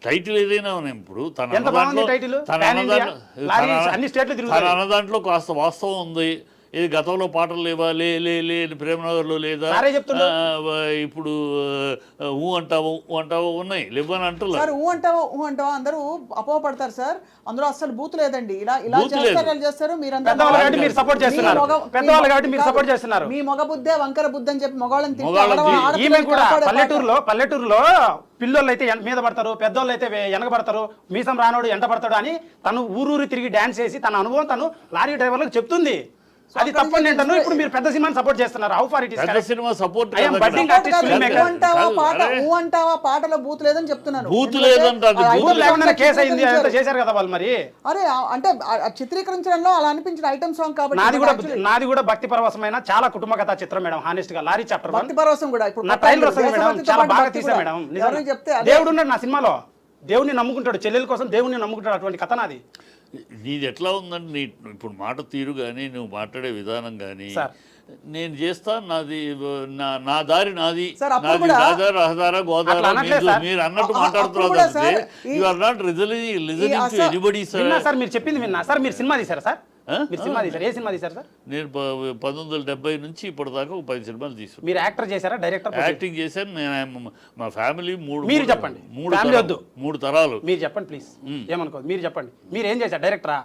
Title ఏదైనా ఇప్పుడు తన అన్నదాంట్లో కాస్త వాస్తవం ఉంది. ఇది గతంలో పాటలు లేవా, లే ప్రేమనగర్లో లేదా, ఇప్పుడు ఊ అంటావు ఉన్నాయి, లేవని అంటారు. సార్ ఊ అంటావా అందరూ అపోహపడతారు సార్. అందులో అసలు బూత్ లేదండి. ఇలా చేస్తారు మీ మగ బుద్ధే వంకర బుద్ధి అని చెప్పి మగవాళ్ళని పల్లెటూరులో పిల్లలు అయితే మీద పడతారు, పెద్దోళ్ళు అయితే వెనకబడతారు, మీసం రానోడు ఎంట పడతాడు అని తను ఊరూరి తిరిగి డాన్స్ చేసి తన అనుభవం తను లారీ డ్రైవర్లకు చెప్తుంది. అది తప్పని ఏంటన్నా ఇప్పుడు మీరు పెద్ద సినిమాని సపోర్ట్ చేస్తున్నారు. హౌ ఫార్ ఇట్ ఇస్ పెద్ద cinema support I am budding కాదు, artist, కాదు, film maker. ఊ అంటావా పాట, ఊ అంటావా పాటలో బూత్ లేదని చెప్తున్నాను. బూత్ ఎందుకంటే లేదంటారు. ఆ బూత్ item లేకుండా song కేసు అయింది చిత్రీకరించారు. అంతా చేశారు కదా వాళ్ళు. మరి అరే అంటే ఆ చిత్రీకరించడంలో అలా అనిపించిన ఐటమ్ సాంగ్ కాబట్టి నాది కూడా భక్తి పరవశమైన చాలా కుటుంబ కథా చిత్రం మేడం. హానెస్ట్ గా లారీ చాప్టర్ 1 భక్తి పరవశం కూడా ఇప్పుడు నా ట్రైలర్ వస్తుంది మేడం. దేశభక్తితో చాలా పాటు బాగా భక్తి తీసా కూడా. మేడం. ఎవరైనా చెప్తే అదే. దేవుడు ఉన్నాడు నా సినిమాలో. దేవుడిని నమ్ముకుంటాడు, చెల్లెల కోసం దేవుడిని నమ్ముకుంటాడు. అటువంటి కథ నాది. నీది ఎట్లా ఉందంటే నీ ఇప్పుడు మాట తీరు కానీ నువ్వు మాట్లాడే విధానం కానీ సార్. నేను చేస్తా, నాది నా దారి నాది, సార్, అప్పుడు నాది కూడా- రహదార అట్లా గోదావరి అనట్లేదు సార్. మీరు అన్నట్టు అప్పుడు మాట్లాడుతున్నారు కూడా తప్పితే sir, you are not listening to anybody విన్నా సార్. సార్, మీరు చెప్పింది విన్నా సార్. మీరు సినిమా తీశారా సార్? మీరు సినిమా తీశారు? ఏ సినిమా తీశారు సార్? నేను 1970 నుంచి ఇప్పటిదాకా ఒక 10 సినిమాలు తీసుకున్నాను. మీరు యాక్టర్ చేశారా, డైరెక్టర్? యాక్టింగ్ చేశాను. నేను మా ఫ్యామిలీ మీరు చెప్పండి. ఫ్యామిలీ వద్దు. 3 తరాలు. మీరు చెప్పండి ప్లీజ్. ఏమనుకోదు, మీరు చెప్పండి. మీరు ఏం చేశారు? డైరెక్టరా?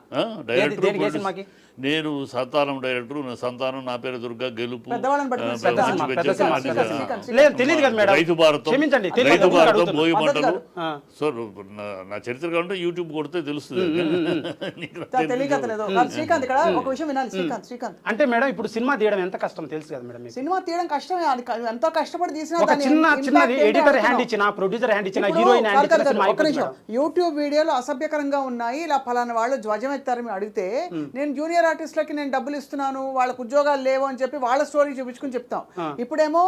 డైరెక్టర్, దేనికి? ఏ ప్రొడ్యూసర్. సినిమాకి? నేను సంతానం డైరెక్టర్. నా సంతానం, నా పేరు దుర్గా, గెలుపు, పెద్దవాళ్ళని పట్టుకుని పెద్ద పెద్ద సినిమా, సినిమా, పెద్ద సినిమా. శ్రీకాంత్. లేదు, తెలియదు కదా మేడం. రైతు భారతం, క్షమించండి, తెలియదు. రైతు అందుకే భారతం, అడుగుతున్నా. భోగి మంటలు. ఆ. సో నా చరిత్ర కావాలంటే యూట్యూబ్ కొడితే తెలుస్తుంది. నీకు తెలియకలేదు. శ్రీకాంత్ ఇక్కడ ఒక విషయం వినాలి. శ్రీకాంత్ అంటే మేడం ఇప్పుడు సినిమా తీయడం ఎంత కష్టం తెలుసు కదా మేడం మీకు. సినిమా తీయడం కష్టమే. అది ఎంతో కష్టపడి తీసినా ఒక దాని చిన్నది impact ఏంటో ఎడిటర్ హ్యాండ్ అనుకున్నాం. ఇచ్చిన, ప్రొడ్యూసర్ హ్యాండ్ ఇచ్చిన, ఇప్పుడు హీరోయిన్ హ్యాండ్ ఇచ్చిన సినిమా ఒక్క అయిపోతుంది నిమిషం. మేడం. యూట్యూబ్ వీడియోలు అసభ్యకరంగా ఉన్నాయి, ఇలా ఫలానా వాళ్ళు ధ్వజం ఎత్తారని అడిగితే నేను జూనియర్ ఆర్టిస్టులకి నేను డబ్బులు ఇస్తున్నాను, వాళ్ళకు ఉద్యోగాలు లేవు అని చెప్పి వాళ్ళ స్టోరీ చూపించుకుని చెప్తాం. ఇప్పుడేమో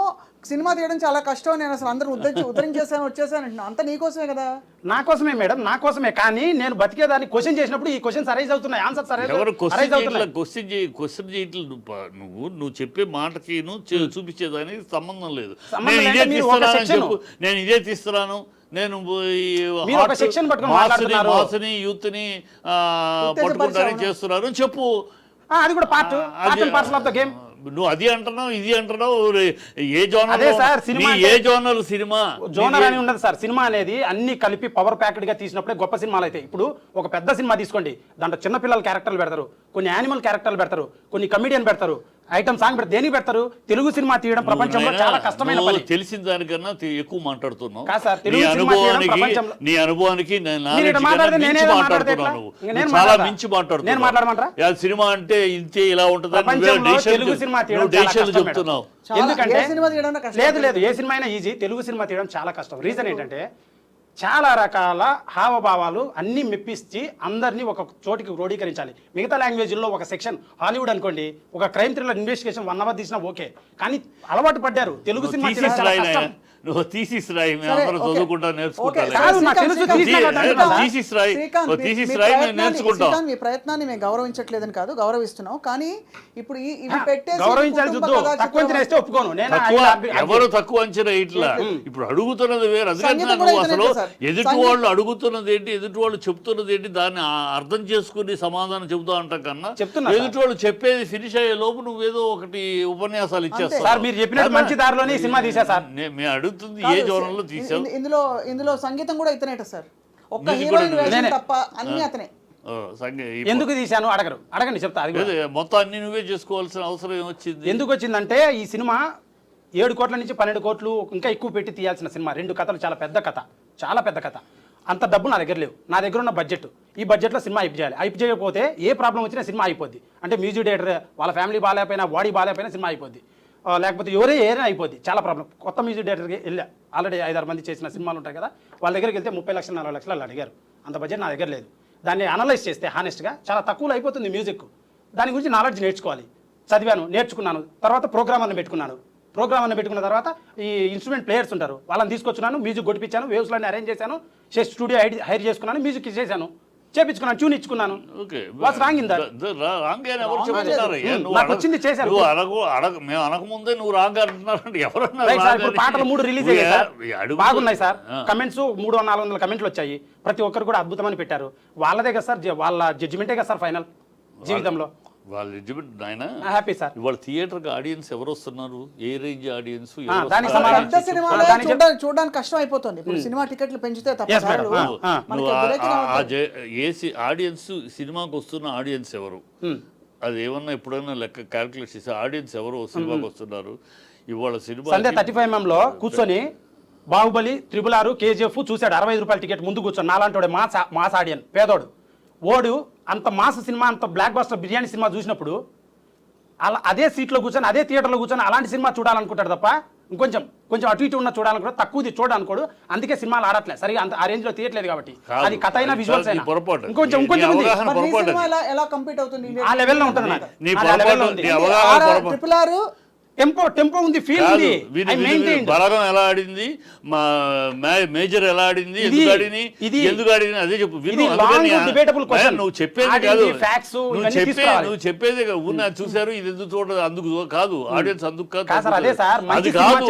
సినిమా తీయడం చాలా కష్టం, నేను అసలు అందరూ ఉద్ధరించేసాను వచ్చేసాను అంటున్నా. అంతా నీకోసమే కదా. నా కోసమే మేడం, నా కోసమే. కానీ నేను బతికేదాన్ని క్వశ్చన్ చేసినప్పుడు ఈ క్వశ్చన్స్ అరైజ్ అవుతున్నాయి, ఆన్సర్స్ ఎవరు అరైజ్ అవుతున్నాయి. క్వశ్చన్ చేయట్లేదు. నువ్వు చెప్పే మాటకి చూపించేదానికి సంబంధం లేదు. సంబంధం నేను అంటే ఇదే మీరు ఒక తీస్తున్నాను section. చెప్పు, నేను ఇదే తీస్తున్నాను, నేను మీరు ఒక section పట్టుకొని మాట్లాడుతున్నారు. మాస్ని యూత్ని పట్టుకుంటానని చేస్తున్నాను చెప్పు. అది కూడా part parcel of the game. నువ్వు అది అంటున్నావు, ఇది అంటున్నావు. ఏ జోనర్? అదే సార్, సినిమా ఏ జోనర్ సినిమా? జోనర్ అని ఉండదు సార్. సినిమా అనేది అన్ని కలిపి పవర్ ప్యాక్డ్ గా తీసినప్పుడే గొప్ప సినిమాలు అయితే. ఇప్పుడు ఒక పెద్ద సినిమా తీసుకోండి, దాంట్లో చిన్నపిల్లల క్యారెక్టర్లు పెడతారు, కొన్ని యానిమల్ క్యారెక్టర్లు పెడతారు, కొన్ని కమిడియన్ పెడతారు, ఐటమ్ సాంగ్ పెడతారు. దేనికి పెడతారు? తెలుగు సినిమా తీయడం ప్రపంచంలో చాలా కష్టమైన పని. తెలిసిన దానికన్నా ఎక్కువ మాట్లాడుతున్నావు. కాదు సార్, తెలుగు సినిమా తీయడం ప్రపంచంలో. నీ అనుభవానికి మీరు ఇట్లా మాట్లాడితే నేనే మాట్లాడుతున్నాను. నేను చాలా మాట్లాడతా. మించి నేను మాట్లాడుతున్నావు. మాట్లాడమంటారా? సినిమా అంటే ఇంతే ఇలా ఉంటుంది. ప్రపంచంలో తెలుగు సినిమా తీయడం చాలా కష్టం మేడం. చెప్తున్నావు. ఎందుకంటే ఏ సినిమా తీయడం కష్టం? లేదు, ఏ సినిమా అయినా ఈజీ, తెలుగు సినిమా తీయడం చాలా కష్టం. రీజన్ ఏంటంటే చాలా రకాల హావభావాలు అన్ని మెప్పించి అందరినీ ఒక చోటికి క్రోడీకరించాలి. మిగతా లాంగ్వేజ్లో ఒక సెక్షన్, హాలీవుడ్ అనుకోండి, ఒక క్రైమ్ థ్రిల్లర్ ఇన్వెస్టిగేషన్ 1 hour తీసినా ఓకే. కానీ అలవాటు పడ్డారు తెలుగు సినిమా తీయడం చాలా కష్టం. నువ్వు తీసిస్ రాయి, మేము అందరం చదువుకుంటా నేర్చుకుంటాం. కాదు, నాకు తెలుసు, తీసిస్ రాయి, మేము నేర్చుకుంటాం. మీ ప్రయత్నాన్ని మేము గౌరవించట్లేదని కాదు, గౌరవిస్తున్నాం. కానీ ఇప్పుడు ఇవి పెట్టేసి గౌరవించాలి కుటుంబ చూద్దు. కథా తక్కువ అంచనా వేస్తే ఒప్పుకోను నేను. ఎవరు తక్కువ అంచనా ఇట్లా ఇప్పుడు అడుగుతున్నది వేరు. అందుకని సంగీతం నువ్వు కూడా అసలు ఇతనే సార్. ఎదుటి వాళ్ళు అడుగుతున్నది ఏంటి, ఎదుటి వాళ్ళు చెప్తున్నది ఏంటి, దాన్ని అర్థం చేసుకుని సమాధానం చెబుతా అంటాం కన్నా చెప్తున్నా ఎదుటి వాళ్ళు చెప్పేది ఫినిష్ అయ్యే లోపు నువ్వేదో ఒకటి ఉపన్యాసాలు ఇచ్చేస్తావు. సార్ మీరు చెప్పినట్టు మంచి దారిలోనే ఈ సినిమా తీసా సార్. మేము అడుగుతుంది ఏ జోనంలో తీసావు. ఇందులో సంగీతం కూడా ఇతనేట సార్. ఒక్క Music హీరోయిన్ కూడా వేషం నేనే. తప్ప అన్ని అతనే. ఎందుకు తీశాను అడగండి చెప్తా. అది కూడా. మొత్తం అన్ని నువ్వే చేసుకోవాల్సిన అవసరం ఏమొచ్చింది? ఎందుకు వచ్చిందంటే ఈ సినిమా 7 కోట్ల నుంచి 12 కోట్లు ఇంకా ఎక్కువ పెట్టి తీయాల్సిన సినిమా. 2 కథలు, చాలా పెద్ద కథ, చాలా పెద్ద కథ. అంత డబ్బు నా దగ్గర లేవు. నా దగ్గర ఉన్న బడ్జెట్, ఈ బడ్జెట్లో సినిమా అయిపు చేయాలి. అయిపు చేయకపోతే ఏ ప్రాబ్లం వచ్చినా సినిమా అయిపోద్ది. అంటే మ్యూజిక్ డైరెక్టర్ వాళ్ళ ఫ్యామిలీ బాగాలేకపోయినా, బాడీ బాగాలేకపోయినా సినిమా అయిపోద్ది. లేకపోతే ఏదైనా అయిపోద్ది. చాలా ప్రాబ్లం. కొత్త మ్యూజిక్ డైరెక్టర్కి వెళ్ళా, ఆల్రెడీ 5-6 మంది చేసిన సినిమాలు ఉంటాయి కదా, వాళ్ళ దగ్గరికి వెళ్తే 30 లక్షలు 40 లక్షలు అలా అడిగారు. అంత బడ్జెట్ నా దగ్గర లేదు. దాన్ని అనలైజ్ చేస్తే హానెస్ట్గా చాలా తక్కువలో అయిపోతుంది మ్యూజిక్. దాని గురించి నాలెడ్జ్ నేర్చుకోవాలి. చదివాను, నేర్చుకున్నాను. తర్వాత ప్రోగ్రామర్ని పెట్టుకున్నాను. ప్రోగ్రామర్ని పెట్టుకున్న తర్వాత ఈ ఇన్స్ట్రుమెంట్ ప్లేయర్స్ ఉంటారు, వాళ్ళని తీసుకొచ్చున్నాను, మ్యూజిక్ కొట్టించాను, వేవ్స్లన్నీ అరేంజ్ చేశాను, స్టూడియో హైర్ చేసుకున్నాను, మ్యూజిక్ చేశాను, చేపించుకున్నాను, ట్యూన్ ఇచ్చుకున్నాను. నాకు వచ్చింది చేశాను. మేము అనకముందే నువ్వు రాంగ్ అంటున్నారంటే ఇప్పుడు పాటలు 3 రిలీజ్ అయ్యాయి సార్, బాగున్నాయి సార్. కమెంట్స్ 300-400 కమెంట్లు వచ్చాయి. ప్రతి ఒక్కరు కూడా అద్భుతమని పెట్టారు. వాళ్ళదే కదా సార్, వాళ్ళ జడ్జిమెంటే కదా సార్ ఫైనల్ జీవితంలో. వాళ్ళ జడ్జిమెంట్ నాయన హ్యాపీ సార్. ఇవాళ థియేటర్కి ఆడియన్స్ ఎవరు వస్తున్నారు, ఏ రేంజ్ ఆడియన్స్? దానికి పెద్ద సినిమాలో చూడడానికి కష్టం అయిపోతుంది. ఇప్పుడు సినిమా టికెట్లు పెంచితే తప్ప Yes, madam. ఏసీ ఆడియన్స్, సినిమాకి వస్తున్న ఆడియన్స్ ఎవరు, అది ఏమన్నా ఎప్పుడైనా లెక్క క్యాల్కులేట్ చేసి ఆడియన్స్ ఎవరు సినిమాకి వస్తున్నారు? ఇవాళ సినిమా సండే 35mm కూర్చొని బాహుబలి, 666, KGF చూశాడు. 65 రూపాయల టికెట్ ముందు కూర్చొని. నాలాంటి మాస్ ఆడియన్, పేదోడు ఓడు అంత మాస్ సినిమా, అంత బ్లాక్ బస్టర్ బిర్యానీ సినిమా చూసినప్పుడు అలా అదే సీట్లో కూర్చొని అదే థియేటర్లో కూర్చొని అలాంటి సినిమా చూడాలనుకుంటాడు తప్ప కొంచెం అటు ఇటు ఉన్న చూడాలనుకో తక్కువది చూడాలనుకోడు. అందుకే సినిమాలు ఆడట్లేదు సరిగా అంత ఆ రేంజ్ లో తీయట్లేదు కాబట్టి. అది కథ అయినా విజువల్స్ అయినా ఇంకొంచెం ఉంది. మరి ఈ సినిమా ఎలా కంప్లీట్ అవుతుంది? ఆ లెవెల్లో ఉంటుంది నాకు. నీ ఆ లెవెల్లో ఉంది. ట్రిపుల్ ఆర్ టెంపో ఉంది, ఫీల్ ఉంది. బలగం ఎలా ఆడింది, మా మేజర్ ఎలా ఆడింది, ఎందుకు ఆడింది అదే చెప్పు. నువ్వు చెప్పేది కాదు, నువ్వు చెప్పేది ఊరిని చూసారు ఇది ఎందుకు చూడదు అందుకు కాదు, ఆడియన్స్ అందుకు కాదు, అది కాదు.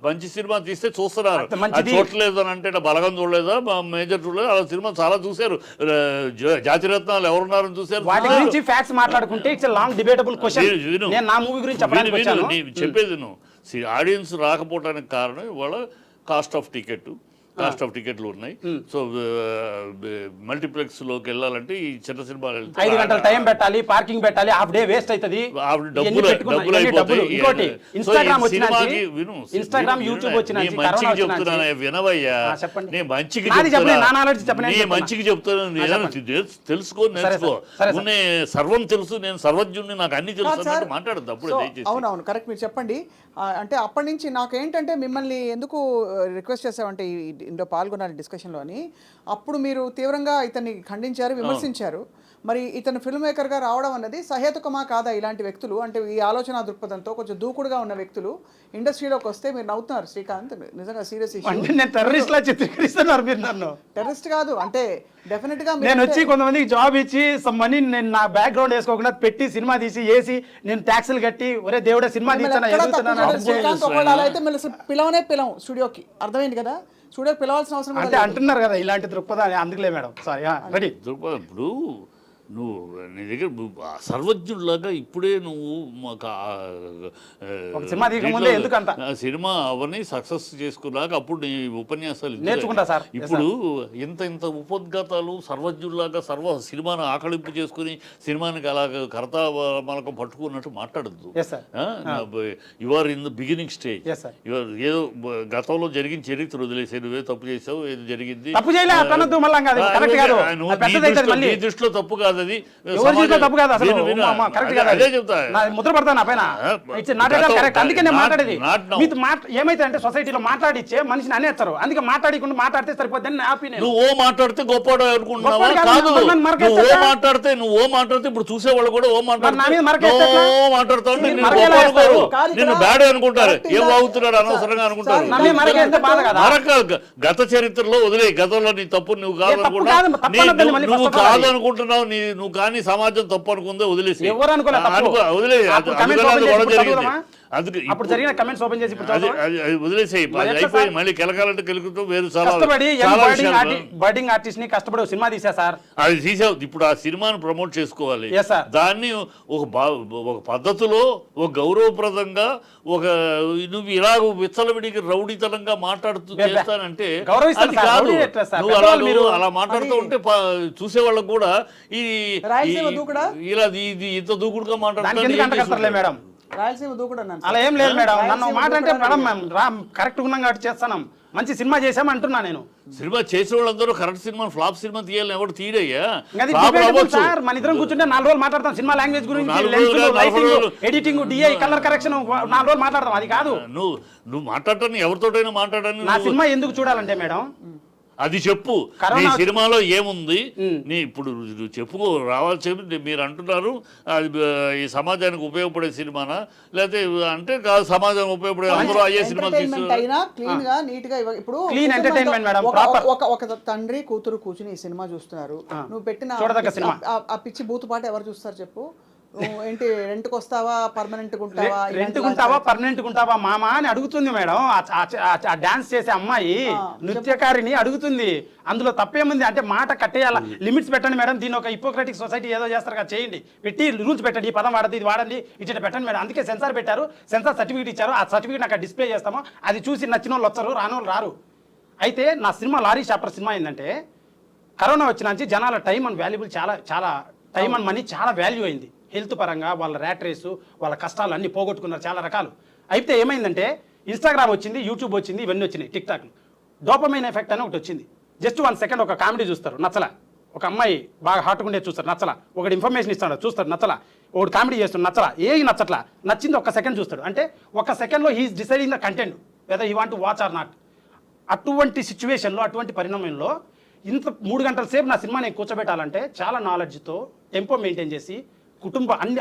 మంచి సినిమా తీస్తే చూస్తున్నారు, అది చూడలేదు అని అంటే బలగం చూడలేదా, మేజర్ చూడలేదు, అలా సినిమా చాలా చూసారు. జాతిరత్నాలు ఎవరున్నారని చూసారు. వాటి గురించి ఫ్యాక్ట్స్ మాట్లాడుకుంటే ఇట్స్ లాంగ్ డిబేటబుల్ క్వశ్చన్. నేను నా మూవీ గురించి చెప్పడానికి వచ్చాను. చెప్పేది నువ్వు ఆడియన్స్ రాకపోవడానికి కారణం ఇవాళ కాస్ట్ ఆఫ్ టికెట్లు ఉన్నాయి. సో మల్టీప్లెక్స్ లోకి వెళ్ళాలంటే ఈ చిన్న సినిమాలు 5 గంటలు టైం పెట్టాలి, పార్కింగ్ పెట్టాలి, హాఫ్ డే వేస్ట్ అవుతుంది, డబ్బులు అయిపోతాయి. ఇన్స్టాగ్రామ్ యూట్యూబ్ చెప్తున్నా వినవయ్యా, నేను మంచికి చెప్తున్నాను, తెలుసుకో నేర్చుకో. సర్వం తెలుసు, నేను సర్వజ్ఞుడిని, నాకు అన్ని తెలుసు అన్నట్టు మాట్లాడద్దు అప్పుడు. అవునవును కరెక్ట్. మీరు చెప్పండి. అంటే అప్పటి నుంచి నాకేంటంటే మిమ్మల్ని ఎందుకు రిక్వెస్ట్ చేసామంటే ఇందులో పాల్గొనాలి డిస్కషన్లో అని. అప్పుడు మీరు తీవ్రంగా ఇతన్ని ఖండించారు, విమర్శించారు. మరి ఇతను ఫిల్మ్ మేకర్గా రావడం అన్నది సహేతుకమా కాదా? ఇలాంటి వ్యక్తులు అంటే ఈ ఆలోచన దృక్పథంతో కొంచెం దూకుడుగా ఉన్న వ్యక్తులు ఇండస్ట్రీలోకి వస్తే మీరు నవ్వుతున్నారు శ్రీకాంత్, నిజంగా సీరియస్ ఇష్యూ. టెర్రరిస్ట్ కాదు అంటే డెఫినెట్ గా నేను వచ్చి కొంతమందికి జాబ్ ఇచ్చి సమ్ మనీ నేను నా బ్యాక్గ్రౌండ్ వేసుకోకుండా పెట్టి సినిమా తీసి వేసి నేను ట్యాక్సులు కట్టి ఒరే దేవుడే సినిమా అయితే పిలవం స్టూడియోకి. అర్థమైంది కదా, స్టూడియోకి పిలవాల్సిన అవసరం అంటే అంటున్నారు కదా ఇలాంటి దృక్పథం. అందుకులే మేడం సారీ రెడీ దృక్పథం. ఇప్పుడు నువ్వు నీ దగ్గర సర్వజ్ఞుడిలాగా ఇప్పుడే నువ్వు సినిమా అవన్నీ సక్సెస్ చేసుకున్నాక అప్పుడు నీ ఉపన్యాసాలు నేర్చుకుంటా సార్. ఇప్పుడు ఇంత ఉపోద్ఘాతాలు సర్వజ్ఞుడిలాగా సినిమాను ఆకళింపు చేసుకుని సినిమానికి అలాగ కర్త మనకు పట్టుకున్నట్టు మాట్లాడద్దు. You are in the beginning stage. ఏదో గతంలో జరిగిన చరిత్ర వదిలేసే నువ్వే తప్పు చేసావు, ఏదో జరిగింది నీ దృష్టిలో తప్పు కాదు. ఏమైతే అంటే సొసైటీలో మాట్లాడిచ్చే మనిషిని అనేస్తారు, అందుకే మాట్లాడకుండా మాట్లాడితే సరిపోద్దని నువ్వు మాట్లాడితే గొప్ప అనుకుంటున్నావా? నువ్వు మాట్లాడితే ఇప్పుడు చూసేవాళ్ళు కూడా మాట్లాడుతావు, నిన్ను బ్యాడ్ అనుకుంటారు, ఏం బాగుతున్నాడు అనవసరంగా అనుకుంటారు. గత చరిత్రలో వదిలే, గతంలో నీ తప్పు నువ్వు కాదు అనుకుంటున్నావు, నువ్వు కానీ సమాజం తప్పు అనుకుందో వదిలేసి వదిలేసేయి, అయిపోయి మళ్ళీ కెలకాలంటే కెలుకుతూ వేరు బర్డింగ్ ఆర్టిస్ట్ ని కష్టపడి సినిమా తీసా సార్, అది తీసావు. ఇప్పుడు ఆ సినిమాను ప్రమోట్ చేసుకోవాలి, దాన్ని ఒక పద్ధతిలో ఒక గౌరవప్రదంగా నువ్వు ఇలా విచ్చలవిడికి రౌడీతనంగా మాట్లాడుతూ చేస్తానంటే అది కాదు. నువ్వు అలా మాట్లాడుతూ ఉంటే చూసేవాళ్ళకు కూడా ఇలా ఇంత దూకుడుగా మాట్లాడుతున్నా మేడం. రాయలసీమ దూకుడు అలా ఏం లేదు మేడం. నన్ను మాట అంటే మేడం కరెక్ట్ ఉన్నాం కాబట్టి చేస్తాను, మంచి సినిమా చేసాం అంటున్నా. నేను సినిమా చేసే వాళ్ళందరూ కరెక్ట్ సినిమా ఫ్లాప్ సినిమా తీయాలని ఎవరు తీయడయ్యా. సార్ మన ఇద్దరం కూర్చుంటే 4 రోజులు మాట్లాడతాం సినిమా లాంగ్వేజ్ గురించి, ఎడిటింగ్, డిఐ, కలర్ కరెక్షన్ 4 రోజులు మాట్లాడతాం. అది కాదు నువ్వు మాట్లాడటాన్ని ఎవరితోటైనా మాట్లాడని. నా సినిమా ఎందుకు చూడాలంటే మేడం అది చెప్పు, నీ సినిమాలో ఏముంది, నీ ఇప్పుడు చెప్పుకో రావాలి. చెప్పి మీరు అంటున్నారు అది ఈ సమాజానికి ఉపయోగపడే సినిమానా, లేకపోతే అంటే కాదు సమాజానికి ఉపయోగపడే అందరూ అయ్యే సినిమా ఒక తండ్రి కూతురు కూర్చుని ఈ సినిమా చూస్తున్నారు, నువ్వు పెట్టిన ఆ పిచ్చి బూతు పాట ఎవరు చూస్తారు చెప్పు? ఏంటి రెంట్కి వస్తావా పర్మనెంట్ ఉంటావా మామా అని అడుగుతుంది మేడం. ఆ డాన్స్ చేసే అమ్మాయి నృత్యకారిని అడుగుతుంది. అందులో తప్పేముంది అంటే మాట కట్టేయాల, లిమిట్స్ పెట్టండి మేడం. దీని ఒక హిపోక్రటిక్ సొసైటీ ఏదో చేస్తారు కదా, చేయండి, పెట్టి రూల్స్ పెట్టండి, ఈ పదం వాడద్దు, ఇది వాడండి, ఇట్లా పెట్టండి మేడం. అందుకే సెన్సార్ పెట్టారు, సెన్సార్ సర్టిఫికేట్ ఇచ్చారు. ఆ సర్టిఫికేట్ అక్కడ డిస్ప్లే చేస్తాము, అది చూసి నచ్చిన వాళ్ళు వస్తారు, రానోళ్ళు రారు. అయితే నా సినిమా లారీ చాప్టర్ సినిమా ఏంటంటే కరోనా వచ్చిన నుంచి జనాల టైం అండ్ వాల్యుబుల్ చాలా టైం అండ్ మనీ చాలా వాల్యూ అయింది. హెల్త్ పరంగా వాళ్ళ ర్యాట్ రేసు, వాళ్ళ కష్టాలు అన్నీ పోగొట్టుకున్నారు చాలా రకాలు. అయితే ఏమైందంటే ఇన్స్టాగ్రామ్ వచ్చింది, యూట్యూబ్ వచ్చింది, ఇవన్నీ వచ్చినాయి, టిక్ టాక్ డోపమైన్ ఎఫెక్ట్ అని ఒకటి వచ్చింది. జస్ట్ 1 సెకండ్ ఒక కామెడీ చూస్తారు, నచ్చలా, ఒక అమ్మాయి బాగా హాట్గా ఉండేది చూస్తారు నచ్చలా, ఒకటి ఇన్ఫర్మేషన్ ఇస్తాడు చూస్తాడు నచ్చలా, ఒకటి కామెడీ చేస్తాడు నచ్చలా, ఏది నచ్చట్లా, నచ్చింది ఒక్క సెకండ్ చూస్తాడు. అంటే ఒక సెకండ్లో he's deciding the content whether you want to watch or not. అటువంటి సిచ్యువేషన్లో, అటువంటి పరిణామంలో ఇంత 3 గంటల సేపు నా సినిమా నేను కూర్చోబెట్టాలంటే చాలా నాలెడ్జ్తో టెంపో మెయింటైన్ చేసి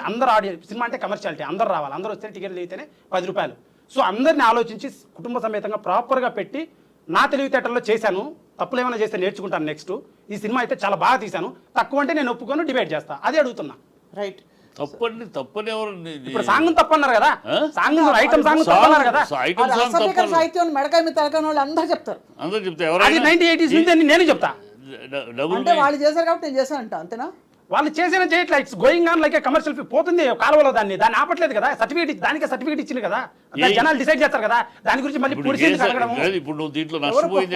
అందరు ఆడియన్స్, సినిమా అంటే కమర్షియాలిటీ, అందరు రావాలి, అందరూ వస్తే టికెట్లు అయితేనే 10 రూపాయలు. సో అందరిని ఆలోచించి కుటుంబ సమేతంగా ప్రాపర్గా పెట్టి నా తెలివితేటల్లో చేశాను. తప్పులు ఏమైనా చేస్తే నేర్చుకుంటాను నెక్స్ట్. ఈ సినిమా అయితే చాలా బాగా తీశాను, తక్కువ అంటే నేను ఒప్పుకొని డిబేట్ చేస్తా, అదే అడుగుతున్నా. రైట్. తప్పని ఎవరు ఇప్పుడు సాంగ్ తప్పన్నారు కదా, సాంగ్ ఐటమ్ సాంగ్ తప్పన్నారు కదా, సాహిత్యం మెడకాయ మీద తలకాని వాళ్ళు అందరూ చెప్తారు. అందరూ చెప్తే అది ఎవరైనా 1980s నుంచి నేను చెప్తా. అంటే వాళ్ళు చేశారు కాబట్టి నేను చేశానంట, అంతేనా? వాళ్ళు చేసిన చేయట్లా, it's going on like commercial పోతుంది కాలువలో, దాన్ని ఆపట్లేదు కదా. సర్టిఫికేట్ దానికే సర్టిఫికేట్ ఇచ్చింది కదా, జనాలు డిసైడ్ చేస్తారు కదా దాని గురించి. మళ్ళీ ఇప్పుడు నువ్వు దీంట్లో నష్టపోయింది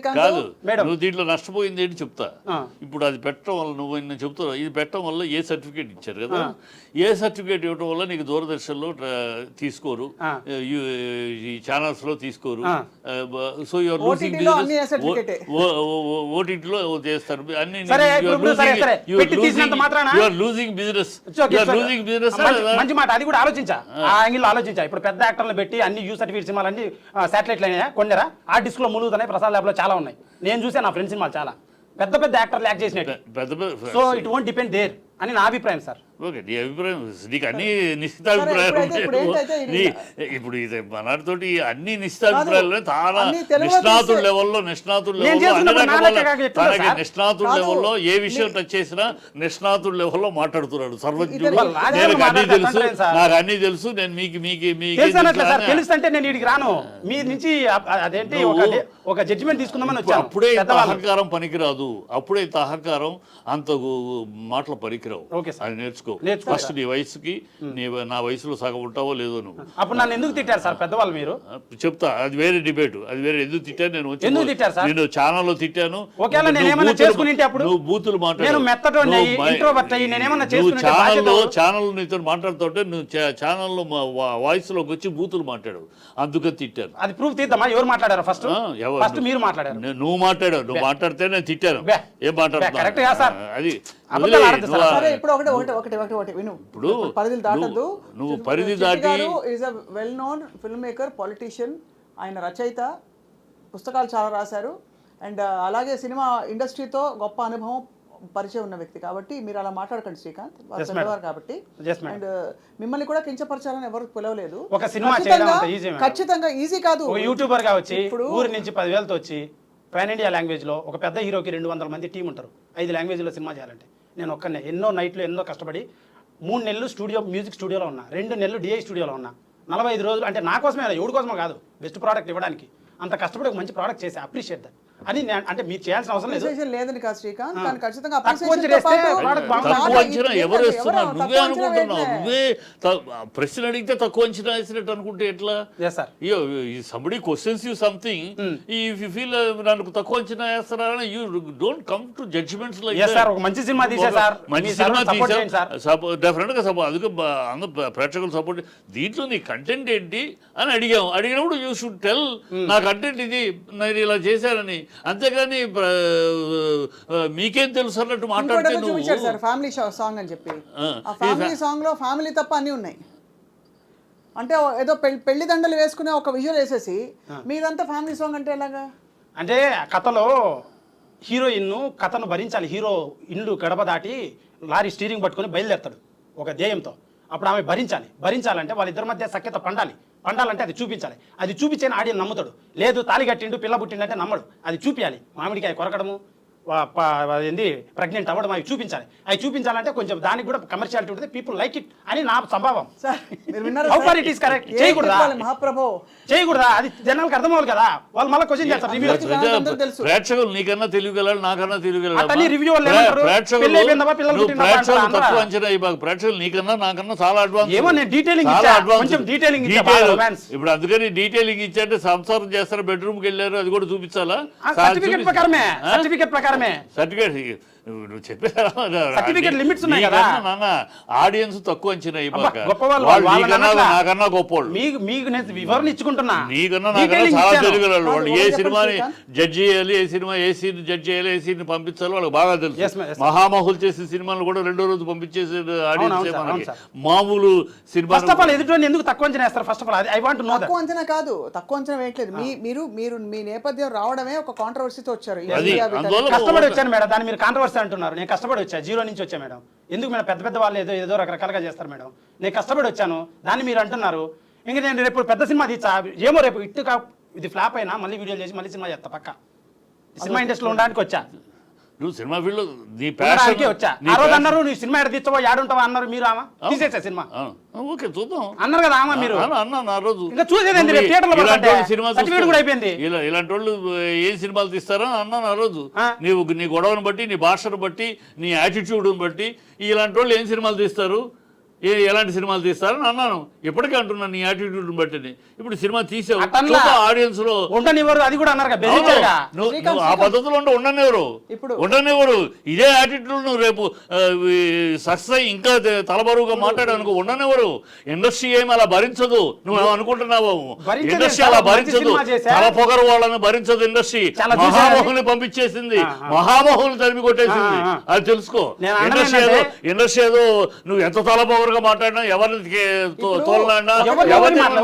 కాదు మేడం, నువ్వు దీంట్లో నష్టపోయింది ఏంటి చెప్తా. ఇప్పుడు అది పెట్టడం వల్ల నువ్వు నేను చెప్తున్నా, ఇది పెట్టడం వల్ల ఏ సర్టిఫికేట్ ఇచ్చారు కదా, ఏ సర్టిఫికేట్ ఇవ్వడం వల్ల నీకు దూరదర్శన్లో తీసుకోరు, ఈ ఛానల్స్ లో తీసుకోరు. సో యువర్ లూజింగ్ బిజినెస్, ఓటీటీలో చేస్తారు అన్ని, లూజింగ్ బిజినెస్. మంచి మాట, అది కూడా ఆలోచించా, ఆ యాంగిల్ ఆలోచించా. ఇప్పుడు పెద్ద యాక్టర్లు పెట్టి అన్ని యూ సర్టిఫికేట్ సినిమాలు అన్ని శాటిలైట్లు అయినా కొన్నారా, ఆ డిస్క్ లో ములుగుతున్నాయి, ప్రసాద్ ల్యాబ్ లో చాలా ఉన్నాయి. నేను చూసా నా ఫ్రెండ్ సినిమాలు చాలా పెద్ద పెద్ద యాక్టర్లు యాక్ట్ చేసినట్టు. So it won't depend there అని నా అభిప్రాయం సార్. ఓకే, నీ అభిప్రాయం, నీకు అన్ని నిశ్చితాభిప్రాయాలు ఉంటాయి. ఇప్పుడు ఇది మనాడితోటి అన్ని నిశ్చితాభిప్రాయాలు చాలా నిష్ణాతుల లెవెల్లో లెవెల్లో ఏ విషయం టచ్ చేసినా నిష్ణాతుల లెవెల్లో మాట్లాడుతున్నాడు సర్వజ్ఞుడు. నాకు అన్ని తెలుసు, నేను తెలుసు నేను ఇడికి రాను, మీ నుంచి అదేంటి ఒక జడ్జిమెంట్ తీసుకుందామని వచ్చాను. అప్పుడే ఇంత అహంకారం పనికిరాదు, అప్పుడే ఇంత అహంకారం అంత మాటల పనికిరావు. అది నేర్చుకో ఫస్ట్. నీ వయసుకి నా వయసులో సగం ఉంటావో లేదో నువ్వు. అప్పుడు నన్ను ఎందుకు తిట్టారు సార్ పెద్దవాళ్ళు మీరు? చెప్తా, అది వేరే డిబేట్, అది వేరే. ఎందుకు తిట్టాను నేను? ఎందుకు తిట్టారు సార్? నేను ఛానల్లో తిట్టాను. బూతులు ఛానల్ నీతో మాట్లాడుతుంటే నువ్వు ఛానల్లో వాయిస్ లోకి వచ్చి బూతులు మాట్లాడావు, అందుకని తిట్టాను. అది ప్రూఫ్ తీద్దామా? ఎవరు మాట్లాడారు? ఫస్ట్ మీరు మాట్లాడారు. నువ్వు మాట్లాడావు, నువ్వు మాట్లాడితే నేను తిట్టాను. ఏం మాట్లాడుతున్నా అది పరిధులు దాటద్దు. నువ్వు పరిధి దాటి is a well known film maker, politician, ఆయన రచయిత, పుస్తకాలు చాలా రాశారు. అండ్ అలాగే సినిమా ఇండస్ట్రీతో గొప్ప అనుభవం, పరిచయం ఉన్న వ్యక్తి. కాబట్టి మీరు అలా మాట్లాడకండి శ్రీకాంత్, వారు కాబట్టి. అండ్ మిమ్మల్ని కూడా కించపరచాలని ఎవరు పిలవలేదు. ఒక సినిమా ఖచ్చితంగా ఈజీ కాదు. యూట్యూబర్ గా వచ్చి ఊరి నుంచి 10,000తో వచ్చి పాన్ ఇండియా లాంగ్వేజ్ లో ఒక పెద్ద హీరోకి 200 మంది టీం ఉంటారు, 5 లాంగ్వేజ్లో సినిమా చేయాలంటే నేను ఒక్కనే ఎన్నో నైట్లు ఎన్నో కష్టపడి 3 నెలలు మ్యూజిక్ స్టూడియోలో ఉన్నా, 2 నెలలు డిఐ స్టూడియోలో ఉన్నా, 45 రోజులు. అంటే నా కోసమే, ఎవరి కోసమో కాదు, బెస్ట్ ప్రోడక్ట్ ఇవ్వడానికి అంత కష్టపడి ఒక మంచి ప్రోడక్ట్ చేసి అప్రిషియేట్ దట్ అని. అంటే మీరు చేయాల్సిన అవసరం లేదని కాదు శ్రీకాంత్, కానీ ఖచ్చితంగా ఎవరు వేస్తున్నారు? నువ్వే అనుకుంటున్నావు. నువ్వే ప్రశ్న అడిగితే తక్కువ అంచనా వేసినట్టు అనుకుంటే ఎట్లా? Somebody questions you something, if you feel నన్ను తక్కువ అంచనా వేస్తారా, you don't come to judgements like that. మంచి సినిమా తీశారు, మంచి సినిమా తీశారు, డెఫినెట్ గా అందుకే అందరూ ప్రేక్షకులు సపోర్ట్. దీంట్లో నీ కంటెంట్ ఏంటి అని అడిగినప్పుడు యూ షుడ్ టెల్, నా కంటెంట్ ఇది, నేను ఇలా చేశానని. అంతేగాని మీకేం తెలుసు అన్నట్టు మాట్లాడితే నువ్వు ఫ్యామిలీ సాంగ్ అని చెప్పి, ఆ ఫ్యామిలీ సాంగ్ లో ఫ్యామిలీ తప్ప అన్నీ ఉన్నాయి. అంటే ఏదో పెళ్లి దండలు వేసుకునే ఒక విజువల్ వేసేసి మీదంతా ఫ్యామిలీ సాంగ్ అంటే ఎలాగా? అంటే కథలో హీరోయిన్ కథను భరించాలి. హీరో ఇల్లు గడప దాటి లారీ స్టీరింగ్ పట్టుకొని బయలుదేరుతాడు ఒక ధ్యేయంతో. అప్పుడు ఆమె భరించాలంటే వాళ్ళిద్దరి మధ్య సఖ్యత పండాలంటే అది చూపించాలి. అది చూపించని ఆడియన్ నమ్ముతాడు. లేదు తాళి కట్టిండు పిల్ల పుట్టిండంటే నమ్మడు. అది చూపించాలి. మామిడికాయ కొరకడము, ఏంది ప్రెగ్నెంట్ అవ్వడం, అవి చూపించాలంటే కొంచెం దానికి కూడా కమర్షియాలిటీ ఉంటుంది. పీపుల్ లైక్ ఇట్ అని నా సంభావం. చేయకూడదా? అది జనాలకు అర్థం అవ్వాలి కదా, వాళ్ళు మళ్ళీ క్వశ్చన్ చేస్తారు. ప్రేక్షకులు నీకన్నా తెలియగలరు, నాకన్నా తెలియగలరు. ప్రేక్షకులు నీకన్నా నాకన్నా చాలా అడ్వాన్స్. ఇప్పుడు అందుకని డీటెయిలింగ్ ఇచ్చారంటే సంసారం చేస్తారు, బెడ్రూమ్కి వెళ్ళారు, అది కూడా చూపించాలా? సర్టిఫికేట్ ప్రకారమే. సర్టిఫికేట్ నువ్వు చెప్పే Certificate limits ఉన్నాయి కదా. నాన్న ఆడియన్స్ తక్కువ అంచనా ఇవ్వక. గొప్పవాళ్ళు వాళ్ళు వాళ్ళని నీకన్నా అనట్లా. నాకన్నా గొప్పోళ్ళు. మీకు నేను వివరణ ఇచ్చుకుంటున్నా. నీకన్నా Detailing నాకన్నా చాలా ఇచ్చాను. తెలియగలరు వాళ్ళు. ఏ చెప్పండి సినిమాని శ్రీకాంత్. జడ్జ్ చేయాలి, ఏ సినిమా ఏ సీన్ జడ్జ్ చేయాలి, ఏ సీన్ పంపించాలో వాళ్ళకి బాగా Yes, తెలుసు. ma'am, yes, sir. మహామహులు చేసే సినిమాలు కూడా రెండో రోజు పంపించేసే ఆడియన్స్ అవును, మనకి sir. మామూలు సినిమా ఫస్ట్ ఆఫ్ ఆల్ ఎదుటి ఎందుకు తక్కువ అంచనా వేస్తారు? First of all I want know that. తక్కువ అంచనా కాదు, తక్కువ అంచనా వేయట్లేదు. మీరు మీ నేపథ్యం రావడమే ఒక కాంట్రవర్సీతో వచ్చారు. ఈ అది ఇండియా వీటన్నిటి- అందువల్ల కష్టపడి వచ్చాను మేడం, దాన్ని మీరు కాంట్రవర్సీ అంటున్నారు. నేను కష్టపడి వచ్చా, జీరో నుంచి వచ్చా మేడం. ఎందుకు మేడం పెద్ద పెద్ద వాళ్ళు ఏదో రకరకాలుగా చేస్తారు మేడం. నేను కష్టపడి వచ్చాను, దాన్ని మీరు అంటున్నారు. ఇంకా నేను రేపు పెద్ద సినిమా తీసా, ఏమో రేపు ఇది ఫ్లాప్ అయినా మళ్ళీ వీడియోలు చేసి మళ్ళీ సినిమా చేస్తా పక్క. సినిమా ఇండస్ట్రీలో ఉండడానికి వచ్చా, నువ్వు సినిమా ఫీల్డ్ నీ ఉండడానికే వచ్చా. ఆ రోజు ప్యాషన్ అన్నారు నువ్వు సినిమా ఎక్కడ తీస్తావో ఏడుంటావా అన్నారు. మీరు ఆమె తీసేసా సినిమా ఓకే చూద్దాం అన్నారు కదా ఆమె. మీరు అన్నా ఆ రోజు ఇంకా చూసేదేంటి? నువ్వు రేపు థియేటర్లో ఇలాంటి పడుతుంటే వాళ్ళు సినిమా సర్టిఫికేట్ కూడా అయిపోయింది. ఇలాంటి వాళ్ళు ఏం సినిమాలు తీస్తారా అన్నాను ఆ రోజు. ఆ. నీ గొడవను బట్టి, నీ భాషను బట్టి, నీ యాటిట్యూడ్ని బట్టి ఇలాంటి వాళ్ళు ఏం సినిమాలు తీస్తారు, ఎలాంటి సినిమాలు తీస్తారని అన్నాను. ఇప్పటికే అంటున్నాను నీ యాటిట్యూడ్ని బట్టి. ఇప్పుడు సినిమా తీసావు, అట్లా ఆడియన్స్ లో ఉండనివ్వరు, అది కూడా అన్నారు బెదిరించారుగా. నువ్వు ఆ పద్ధతిలో ఉండనివ్వరు ఇప్పుడు- ఉండనివ్వరు. ఇదే యాటిట్యూడ్ నువ్వు రేపు సక్సెస్ అయ్యి ఇంకా తలబరువుగా మాట్లాడనుకో ఉండనివ్వరు. ఇండస్ట్రీ ఏమి అలా భరించదు. నువ్వు అనుకుంటున్నావు భరించలేదు. ఇండస్ట్రీ అలా చాలా మంచి భరించదు. సినిమా చేశా. తల పొగరు వాళ్ళని భరించదు ఇండస్ట్రీ. చాలా చూశాను. మహామహుల్ని పంపించేసింది, మహామహుల్ని తరిమి కొట్టేసింది. అది తెలుసుకో. నేను అన్నది ఇండస్ట్రీ ఏదో నువ్వు ఎంత తల పొగరుగా మాట్లాడినా, ఎవరిని తోలనా,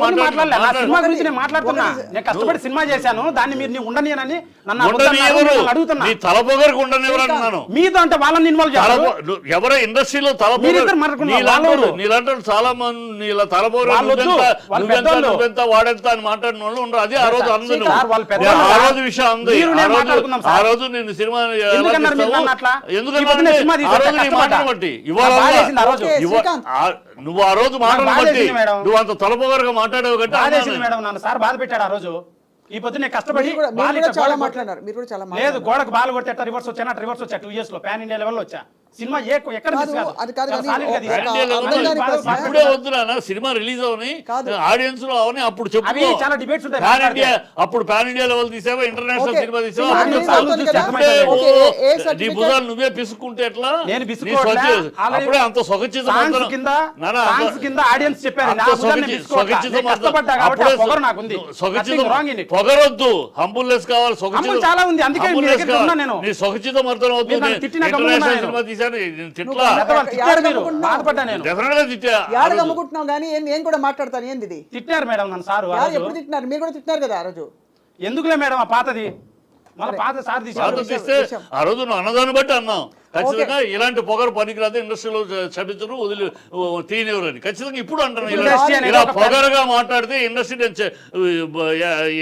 మాట్లాడలే. నా సినిమా గురించి నేను మాట్లాడుతున్నా. నేను కష్టపడి సినిమా చేశాను, దాన్ని మీరు ఉండనియనని నన్ను అడుగుతున్నా. నీ తల పొగరకు ఉండనివ్వరు అన్నాను. మీతో అంటే వాళ్ళని ఇన్వాల్వ్ చేయాలి. ఎవరో ఇండస్ట్రీలో మీరిద్దరు మాట్లాడుకున్నారు. నీలాంటి చాలా మంది నీలా తలపోరు నువ్వెంత వాడెంత అని మాట్లాడిన వాళ్ళు ఉండరు. అది ఆ రోజు అంది నువ్వు. సార్, వాళ్ళు పెద్దోళ్ళు ఆ సార్. రోజు విషయం అంది. మీరు నేను మాట్లాడుకున్నాం ఆ సార్. రోజు నేను సినిమా ఎందుకన్నారు మీరు నన్ను అట్లా? ఈ పొద్దున్నే సినిమా ఆ తీశారు, రోజు నీ కష్టపడ్డా. మాటను బట్టి ఇవాళ నాకు బాధేసింది ఆ రోజు. శ్రీకాంత్. నువ్వు ఆ రోజు మాటను నాకు బట్టి బాధేసింది మేడం. నువ్వు అంత తలపోగరుగా మాట్లాడేవి బాధేసింది గట్టి మేడం, నన్ను సార్ బాధ పెట్టాడు ఆ రోజు. ఈ పొద్దున్నే కష్టపడి మీరు కూడా చాలా మాట్లాడారు. మీరు కూడా చాలా లేదు, మాట్లాడారు. గోడకు బాల్ కొడితే ఎట్లా రివర్స్ వచ్చా, రివర్స్ వచ్చా 2 years లో పాన్ ఇండియా లెవెల్లో వచ్చా. సినిమా ఎక్కడ కాదు, తీసుకోదు. అది కాదు కానీ సాలిడ్గా ఒక- తీశారు. అర్థం కాని ప్రశ్న. ఇప్పుడే వద్దురా సినిమా రిలీజ్ అవని కాదు. ఆడియన్స్ లో అవని అప్పుడు చెప్పు. అవి చాలా డిబేట్స్ ఉంటాయి. పాన్ ఇండియా అప్పుడు పాన్ ఇండియా లెవెల్ తీసావా, ఇంటర్నేషనల్ ఓకే. సినిమా తీసావా, సినిమా అప్పుడు రిలీజ్ చాలు. అవుతుంది కదా. ఇప్పుడే ఓకే, ఏ నీ సర్టిఫికేట్? భుజాలు నువ్వే పిసుక్కుంటే ఎట్లా? నేను నీ పిసుకోవట్లే. స్వచ్ఛ- ఆల్రెడీ అప్పుడే అంత సొగచితం సాంగ్స్ అంతరం. కింద నానా, సాంగ్స్ కింద ఆడియన్స్ చెప్పారు. అంత నా భుజాన్ని నేను పిసుకోవట్లే. సొగచితం నేను కష్టపడ్డా కాబట్టి ఆ పొగరు నాకు ఉంది. Nothing wrong in it. పొగరొద్దు, హంబుల్నెస్ కావాలి. హంబుల్ చాలా ఉంది, అందుకే మీ దగ్గరికి ఉన్నా నేను. నీ సొగచితం అర్థం అవుతుంది. మీరు నన్ను తిట్టినా గమ్మున ఇంటర్నేషనల్ నేను. సినిమా తీశాను తిట్లా పెద్దవాళ్ళు తిట్టారు, మీరు బాధపడ్డా నేను. డెఫినెట్ గా తిట్టా. యాడ గమ్ముకుంటున్నావు కానీ నేను కూడా మాట్లాడతాను. ఏంది ఇది? తిట్టారు మేడం నన్ను సారు ఆ యాడ రోజు. ఎప్పుడు తిట్టినారు? మీరు కూడా తిట్టినారు కదా ఆ రోజు. ఎందుకులే మేడం ఆ పాతది, మన పాత సార్ తీశారు. బాధ తీస్తే ఆ రోజు నువ్వు అన్నదాన్ని బట్టి అన్నాం. ఖచ్చితంగా ఇలాంటి పొగరు పనికిరాదు, ఇండస్ట్రీలో చదివించరు, వదిలి తీయనివ్వరని ఖచ్చితంగా ఇప్పుడు అంటున్నాను. ఇండస్ట్రీ అనేది ఇలా ఒక పొగరుగా మాట్లాడితే ఇండస్ట్రీ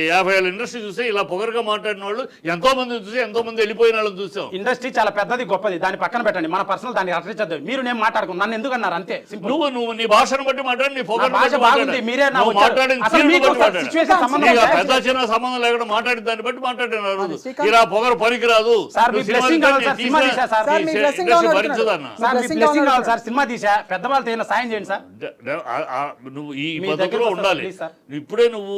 50 ఏళ్ళ ఇండస్ట్రీ చూస్తే ఇలా పొగరుగా మాట్లాడిన వాళ్ళు ఎంతో మంది చూసి ఎంతో మంది వెళ్ళిపోయిన వాళ్ళని చూసాం. ఇండస్ట్రీ చాలా పెద్దది, గొప్పది, దాన్ని పక్కన పెట్టండి. మన పర్సనల్ దాన్ని అట్రించద్దు. మీరు నేను మాట్లాడుకున్నాను, నన్ను ఎందుకు అన్నారు అంతే సింపుల్. నువ్వు నీ భాషను బట్టి మాట్లాడి, నీ పొగరు భాష బాగుంది, మీరే నా వచ్చారు. మాట్లాడిన అసలు తీరును మీకు బట్టి మాట్లాడు. సిచ్యువేషన్ సంబంధం నీకు ఆ ఉందా? పెద్ద చిన్న సంబంధం లేకుండా మాట్లాడిన దాన్ని బట్టి మాట్లాడిన ఆ రోజు శ్రీకాంత్. ఇలా పొగరు పనికిరాదు. సార్, మీ నువ్వు సినిమా blessing కావాలి సార్, తీసిన- సినిమా తీసా సార్. సార్, మీ తీసే blessing ఇండస్ట్రీ కావాలి భరించదన్న. సార్, మీ blessing blessing కావాలి కావాలి సార్, సినిమా తీసా. పెద్దవాళ్ళతో ఏమైనా సాయం చేయండి సార్. నువ్వు ఈ మీ పద్ధతిలో దగ్గరకు ఉండాలి. వస్తాను, please, sir. ఇప్పుడే నువ్వు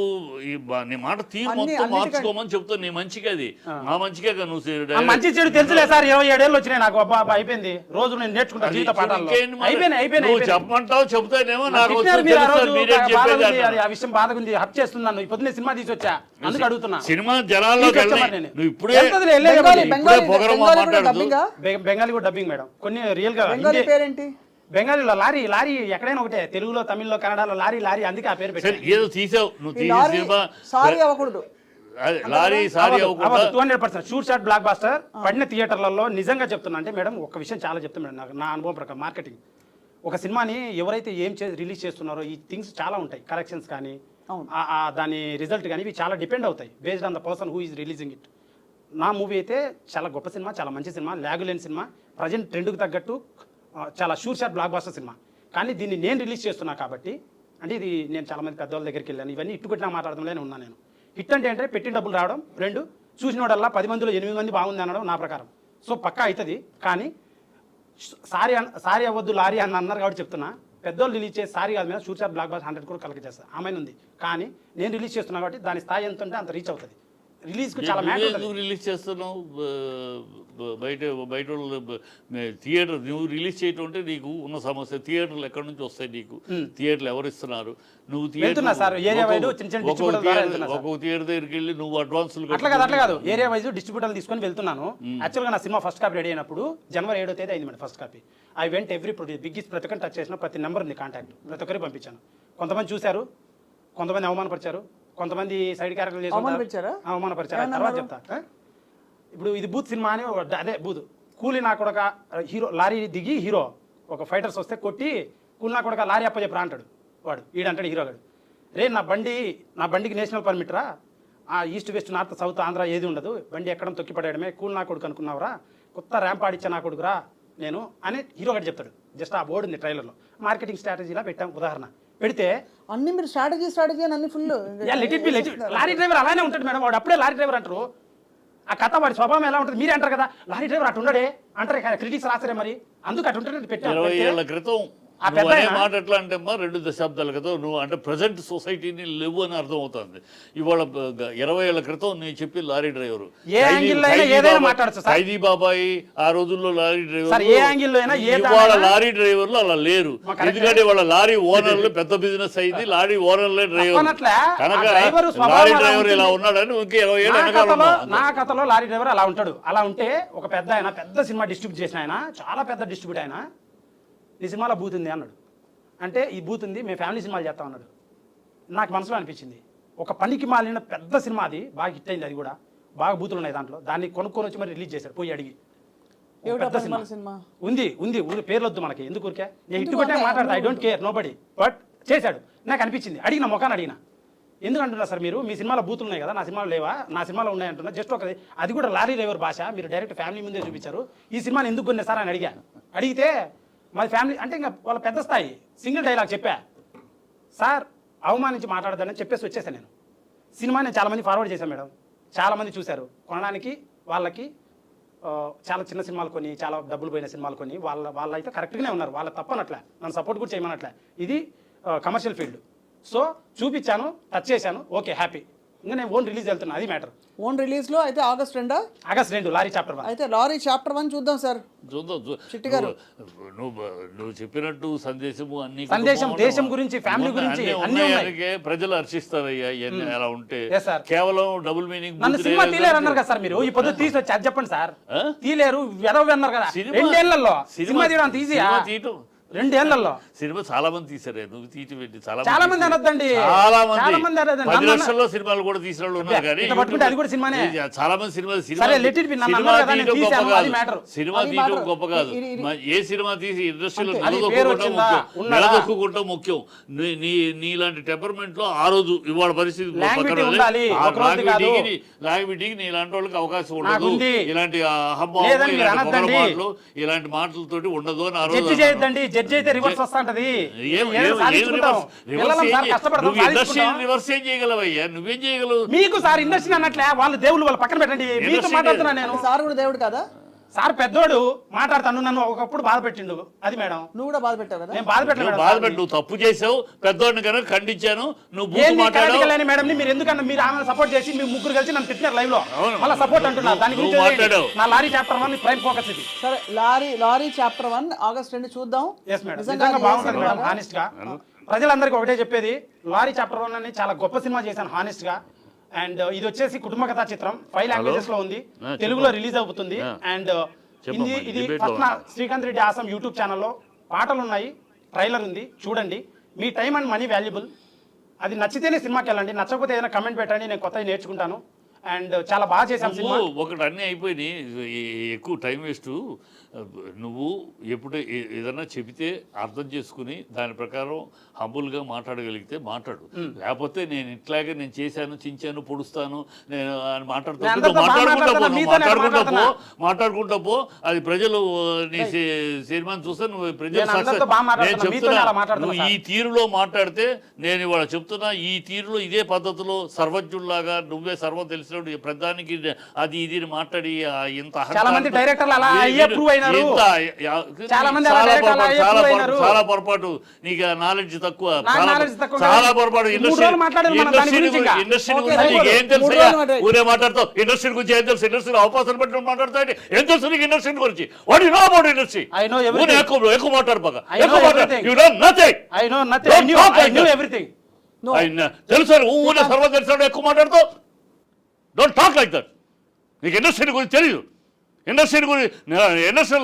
నీ మాట తీరు మొత్తం అన్నిటికంటే- మార్చుకోమని చెప్తావు. నీ మంచిగా అది నా మంచిగా నువ్వు ఆ మంచి చెడు తెలుసులే సార్. 27 ఏళ్ళు వచ్చినాయి నాకు. అబ్బా అయిపోయింది. రోజు నేను నేర్చుకుంటా జీవిత పాఠాల్లో. అయిపోయినాయి. నువ్వు చెప్పమంటావు, చెబుతానేమో నాకు తిట్టినారు మీరు ఆ రోజు, మీరేం బాధ చెప్పేది ఉంది, అంటారు. ఆ విషయం బాధగుంది, హప్ చేస్తున్నాను. ఈ పొద్దున్నే సినిమా తీసి వచ్చా, అందుకు అడుగుతున్నా. సినిమా జనాల్లోకి తీసుకొచ్చా వెళ్ళి మరి నేను. నువ్వు ఇప్పుడే వెళ్తుందిలే, వెళ్ళే బెంగాలీ కాబట్టి. ఇప్పుడే బెంగాలీ పొగరమా బెంగాలీ కూడా మాట్లాడుతూ డబ్బింగా? బెంగాలీ కూడా డబ్బింగ్ మేడం. కొన్ని రియల్ గా బెంగాలీ హిందీ- పేరేంటి? బెంగాలీలో లారీ ఎక్కడైనా ఒకటే. తెలుగులో, తమిళ్లో, కన్నడలో లారీ, అందుకే ఆ పేరు సరే పెట్టారు. ఏదో తీసావు నువ్వు ఈ తీసి లారీ సినిమా సారీ అవ్వకూడదు. అదే, లారీ సారీ అవ్వకుండా 200% షూట్ షాట్ బ్లాక్ బాస్టర్ పడిన థియేటర్లలో. నిజంగా చెప్తున్నా అంటే మేడం, ఒక విషయం చాలా చెప్తాను మేడం, నాకు నా అనుభవం ప్రకారం మార్కెటింగ్. ఒక సినిమాని ఎవరైతే రిలీజ్ చేస్తున్నారో ఈ థింగ్స్ చాలా ఉంటాయి. కరెక్షన్స్ కానీ దాని రిజల్ట్ కానీ ఇవి చాలా డిపెండ్ అవుతాయి based on the person who is releasing it. నా మూవీ అయితే చాలా గొప్ప సినిమా, చాలా మంచి సినిమా, ల్యాగులేని సినిమా, ప్రజెంట్ ట్రెండ్కి తగ్గట్టు చాలా sure shot blockbuster cinema. కానీ దీన్ని నేను రిలీజ్ చేస్తున్నా కాబట్టి, అంటే ఇది నేను చాలా మంది పెద్దవాళ్ళ దగ్గరికి వెళ్ళాను, ఇవన్నీ ఇట్టుకొట్టినా మాట్లాడడంలోనే ఉన్నా నేను. హిట్ అంటే పెట్టిన డబ్బులు రావడం, 2 చూసినోడల్లా 10 మందిలో 8 మంది బాగుంది అనడం నా ప్రకారం. సో పక్కా అవుతుంది. కానీ సారీ అవ్వద్దు లారీ అని అన్నారు కాబట్టి చెప్తున్నా. పెద్దోళ్ళు రిలీజ్ చేసి సారీ కాదు మీద షూట్ షాట్ బ్లాక్ బాస్టర్ 100 కూడా కలెక్ట్ చేస్తారు, ఆమె ఉంది. కానీ నేను రిలీజ్ చేస్తున్నా కాబట్టి దాని స్థాయి ఎంత ఉంటే అంత రీచ్ అవుతుంది. రిలీజ్కి చాలా మ్యాటర్ ఉంటుంది. నువ్వు రిలీజ్ చేస్తున్నావు బయట వాళ్ళు థియేటర్ నువ్వు రిలీజ్ చేయటం అంటే నీకు ఉన్న సమస్య. థియేటర్లు ఎక్కడి నుంచి వస్తాయి నీకు? థియేటర్లు ఎవరు ఇస్తున్నారు? నువ్వు వెళ్తున్నా సార్, ఏరియా వైడ్ చిన్న చిన్న డిస్ట్రిబ్యూటర్ ద్వారా వెళ్తున్నా సార్. ఒక్కొక్క థియేటర్ దగ్గరికి వెళ్ళి నువ్వు అడ్వాన్సులు అట్లా కాదు ఏరియా వైజ్ డిస్ట్రిబ్యూటర్లు తీసుకొని వెళ్తున్నాను. యాక్చువల్గా నా సినిమా ఫస్ట్ కాపీ రెడీ అయినప్పుడు జనవరి 7వ తేదీ అయింది madam first copy. I went every biggest ప్రతి ఒక్కరిని టచ్ చేసిన ప్రతి నెంబర్ ఉంది కాంటాక్ట్, ప్రతి ఒక్కరికి పంపించాను. కొంతమంది చూశారు, కొంతమంది అవమానపరిచారు, కొంతమంది సైడ్ క్యారెక్టర్లు చేసి అవమానపరిచారు. తర్వాత చెప్తా. ఇప్పుడు ఇది బూత్ సినిమా అని అదే బూత్ కూలి నా కొడక హీరో లారీ దిగి హీరో ఒక ఫైటర్స్ వస్తే కొట్టి కూలి నా కొడక లారీ అప్పచెప్పరా అంటాడు వాడు. ఈడంటాడు హీరో గాడు, రే నా బండికి నేషనల్ పర్మిట్ రా, ఆ east west north south Andhra ఏది ఉండదు, బండి ఎక్కడం తొక్కిపడేయడమే, కూలి నా కొడుకు అనుకున్నావురా, కొత్త ర్యాంప్ ఆడిచ్చా నా కొడుకురా నేను అని హీరో గారు చెప్తాడు. జస్ట్ ఆ బోర్డు ఉంది ట్రైలర్లో. మార్కెటింగ్ స్ట్రాటజీలా పెట్టాం ఉదాహరణ పెడితే అన్ని మీరు స్ట్రాటజీ అని అన్ని ఫుల్ లారీ డ్రైవర్ అలానే ఉంటాడు మేడం. వాడు అప్పుడే లారీ డ్రైవర్ అంటారు. ఆ కథ వాడి స్వభావం ఎలా ఉంటుంది మీరే అంటారు కదా, లారీ డ్రైవర్ అటు ఉండడే అంటారు కదా, క్రిటిక్స్ రాసరే మరి అందుకు అటు ఉంటుంది. 20 ఏళ్ల క్రితం ఆ పెద్ద నువ్వు అనే మాట ఎట్లా అంటే అమ్మా 2 దశాబ్దాల క్రితం నువ్వు అంటే ప్రజెంట్ సొసైటీని లేవు అని అర్థం అవుతుంది. ఇవాళ 20 ఏళ్ల క్రితం నేను చెప్పి లారీ డ్రైవర్ ఏ యాంగిల్ అయినా ఏదైనా మాట్లాడచ్చు సార్. ఖైదీ బాబాయి ఆ రోజుల్లో లారీ సార్ డ్రైవర్ ఏ యాంగిల్లో అయినా ఏ ఇవాళ లారీ డ్రైవర్లు అలా లేరు. ఎందుకంటే వాళ్ళ లారీ ఓనర్లు పెద్ద బిజినెస్ అయింది, లారీ ఓనర్లే డ్రైవర్ కనుక లారీ డ్రైవర్ ఇలా ఉన్నాడని ఇంకే 20 ఏళ్ళు వెనకాల నా కథలో లారీ డ్రైవర్ అలా ఉంటాడు. అలా ఉంటే ఒక పెద్ద ఆయన పెద్ద సినిమా డిస్ట్రిబ్యూట్ చేసిన ఆయన చాలా పెద్ద డిస్ట్రిబ్యూట్ ఆయన నీ సినిమాలో బూత్ ఉంది అన్నాడు. అంటే ఈ బూత్ ఉంది మేము ఫ్యామిలీ సినిమాలు చేస్తాం అన్నాడు. నాకు మనసులో అనిపించింది ఒక పనికి మాలిన పెద్ద సినిమా, అది బాగా హిట్ అయింది, అది కూడా బాగా బూతులు ఉన్నాయి దాంట్లో, దాన్ని కొనుక్కొని వచ్చి మరి రిలీజ్ చేశాడు పోయి అడిగి. పెద్ద సినిమా ఉంది పేర్లు వద్దు మనకి ఎందుకు ఊరికే, నేను ఇటు కొట్టే మాట్లాడతా, I don't care nobody, but చేశాడు. నాకు అనిపించింది, అడిగిన మొఖాన్ని అడిగిన, ఎందుకు అంటున్నా సార్ మీరు మీ సినిమాలో బూతులు ఉన్నాయి కదా, నా సినిమాలో లేవా, నా సినిమాలో ఉన్నాయి అంటున్నా. జస్ట్ ఒక అది కూడా లారీ డ్రైవర్ భాష మీరు డైరెక్ట్ ఫ్యామిలీ ముందే చూపించారు, ఈ సినిమాని ఎందుకు కొన్నా సార్ అని అడిగాను. అడిగితే మాది ఫ్యామిలీ అంటే ఇంకా వాళ్ళ పెద్ద స్థాయి సింగిల్ డైలాగ్ చెప్పా, సార్ అవమానించి మాట్లాడదని చెప్పేసి వచ్చేసాను నేను. సినిమా నేను చాలామంది ఫార్వర్డ్ చేశాను మేడం, చాలామంది చూశారు, కొనడానికి వాళ్ళకి చాలా చిన్న సినిమాలు కొని చాలా డబ్బులు పోయిన సినిమాలు కొని వాళ్ళ అయితే కరెక్ట్గానే ఉన్నారు, వాళ్ళ తప్పనట్లే, నన్ను సపోర్ట్ కూడా చేయమన్నట్లే. ఇది కమర్షియల్ ఫీల్డ్. సో చూపించాను, టచ్ చేశాను, ఓకే హ్యాపీ. ఇంకా నేను ఓన్ రిలీజ్ వెళ్తున్నా, అది మ్యాటర్. ఓన్ రిలీజ్ లో అయితే ఆగస్ట్ 2 లారీ చాప్టర్ 1. అయితే లారీ చాప్టర్ 1 చూద్దాం సార్. చిట్టి గారు నువ్వు చెప్పినట్టు సందేశం దేశం గురించి ఫ్యామిలీ గురించి అన్ని ప్రజలు హర్షిస్తారయ్యా ఇవన్నీ అలా ఉంటే. సార్ కేవలం డబుల్ మీనింగ్ నన్ను సినిమా తీలేరు అన్నారు కదా సార్ మీరు, ఈ పొద్దు తీసి వచ్చి అది చెప్పండి సార్. తీలేరు ఎదవి అన్నారు కదా, 2 ఏళ్లలో సినిమా తీయడం అంత ఈజీయా? 2 ఏళ్లలో సినిమా చాలా మంది తీసారే, నువ్వు తీసి పెట్టి చాలా మంది అనొద్దండి, చాలా మంది 10 లక్షల్లో సినిమాలు కూడా తీసిన వాళ్ళు ఉన్నారు. కానీ అది కూడా సినిమానే, చాలా మంది సినిమా తీయడం గొప్ప కాదు, ఏ సినిమా తీసి ఇండస్ట్రీలో నిలదొక్కుంటాం ముఖ్యం. నీలాంటి టెంపర్మెంట్ లో ఆ రోజు ఇవాళ పరిస్థితి లాంగ్వేజ్కి నీలాంటి వాళ్ళకి అవకాశం ఉండదు, ఇలాంటి అహంభావాలు ఇలాంటి మాటలతోటి ఉండదు అని ఆ రోజు జడ్జి అయితే రివర్స్ వస్తా ఉంటది. రివర్స్ ఏం చేయగలవయ్యా, నువ్వేం చేయగలవు? మీకు సార్ ఇండస్ట్రీ అన్నట్లే వాళ్ళు దేవుళ్ళు వాళ్ళ పక్కన పెట్టండి, మీతో మాట్లాడుతున్నా నేను. సార్ కూడా దేవుడు కదా సార్, పెద్దోడు మాట్లాడతాను, నన్ను ఒకప్పుడు బాధ పెట్టిండు, అది మేడం. నువ్వు కూడా బాధ పెట్టావు కదా. నేను బాధ పెట్టలేదు, నువ్వు తప్పు చేసావు, పెద్దోడిని కనుక ఖండించాను, నువ్వు మాట్లాడావు మేడం. మీరు ఎందుకన్నా మీరు ఆమె సపోర్ట్ చేసి మీ ముగ్గురు కలిసి నన్ను తిట్టినారు లైవ్ లో, మళ్ళీ సపోర్ట్ అంటున్నా. దాని గురించి నా లారీ చాప్టర్ 1 ప్రైమ్ ఫోకస్ ఇది. సరే లారీ చాప్టర్ 1 ఆగస్ట్ 2 చూద్దాం. నిజంగా బాగుంటుంది మేడం, హానెస్ట్ గా. ప్రజలందరికీ ఒకటే చెప్పేది, లారీ చాప్టర్ 1 అని చాలా గొప్ప సినిమా చేశాను హానెస్ట్ గా. అండ్ ఇది వచ్చేసి కుటుంబ కథా చిత్రం, 5 లాంగ్వేజెస్ లో ఉంది, తెలుగులో రిలీజ్ అవుతుంది. అండ్ ఇది first Srikanth Reddy awesome YouTube ఛానల్లో పాటలు ఉన్నాయి, ట్రైలర్ ఉంది, చూడండి. మీ టైం అండ్ మనీ వాల్యుబుల్, అది నచ్చితేనే సినిమాకి వెళ్ళండి, నచ్చకపోతే ఏదైనా కమెంట్ పెట్టండి, నేను కొత్తగా నేర్చుకుంటాను. అండ్ చాలా బాగా చేశాం సినిమా. ఒకటి అన్నీ అయిపోయినాయి, ఎక్కువ టైం వేస్ట్. నువ్వు ఎప్పుడు ఏదన్నా చెబితే అర్థం చేసుకుని దాని ప్రకారం హంబుల్గా మాట్లాడగలిగితే మాట్లాడు, లేకపోతే నేను ఇట్లాగే నేను చేశాను, చించాను, పొడుస్తాను నేను అని మాట్లాడుకుంటా పో. అది ప్రజలు నీ సినిమాని చూస్తే నువ్వు ప్రజలు నేను చెప్తున్నా, నువ్వు ఈ తీరులో మాట్లాడితే నేను ఇవాళ చెప్తున్నా, ఈ తీరులో ఇదే పద్ధతిలో సర్వజ్ఞుల్లాగా నువ్వే సర్వం తెలిసిన మాట్లాడు ప్రధానికి అది ఇది అని మాట్లాడి ఇంత చాలా మంది డైరెక్టర్లు అలా అయ్యే prove అయినారు. చాలా మంది అలా చాలా డైరెక్టర్లు అలా అయ్యే prove అయినారు. చాలా పొరపాటు, నీకు నాలెడ్జ్ తక్కువ, నాకు knowledge తక్కువ చాలా కాదు. పొరపాటు. మూడు రోజులు మాట్లాడారు మనం దాని గురించి ఇంకా. ఇండస్ట్రీ ఓకే, గురించి నీకు ఏం తెలుసు? మూడు రోజులు మాట్లాడారు. ఊరే మాట్లాడతావు ఇండస్ట్రీ గురించి ఏం తెలుసు? ఇండస్ట్రీలో అవకాశాలు పెట్టి మాట్లాడతావు ఏం తెలుసు నీకు ఇండస్ట్రీ గురించి? What you know about industry? I know everything. ఎక్కువ మాట్లాడు బాగా, I know ఎక్కువ మాట్లాడు. everything. You know nothing. I know nothing. Don't talk like I knew that. everything. తెలుసు ఊరే సర్వం తెలిసాడు ఎక్కువ మాట్లాడుతావు. Don't talk like that. నీకు ఇండస్ట్రీ గురించి తెలియదు. ఇండస్ట్రీ గురించి ఇండస్ట్రీ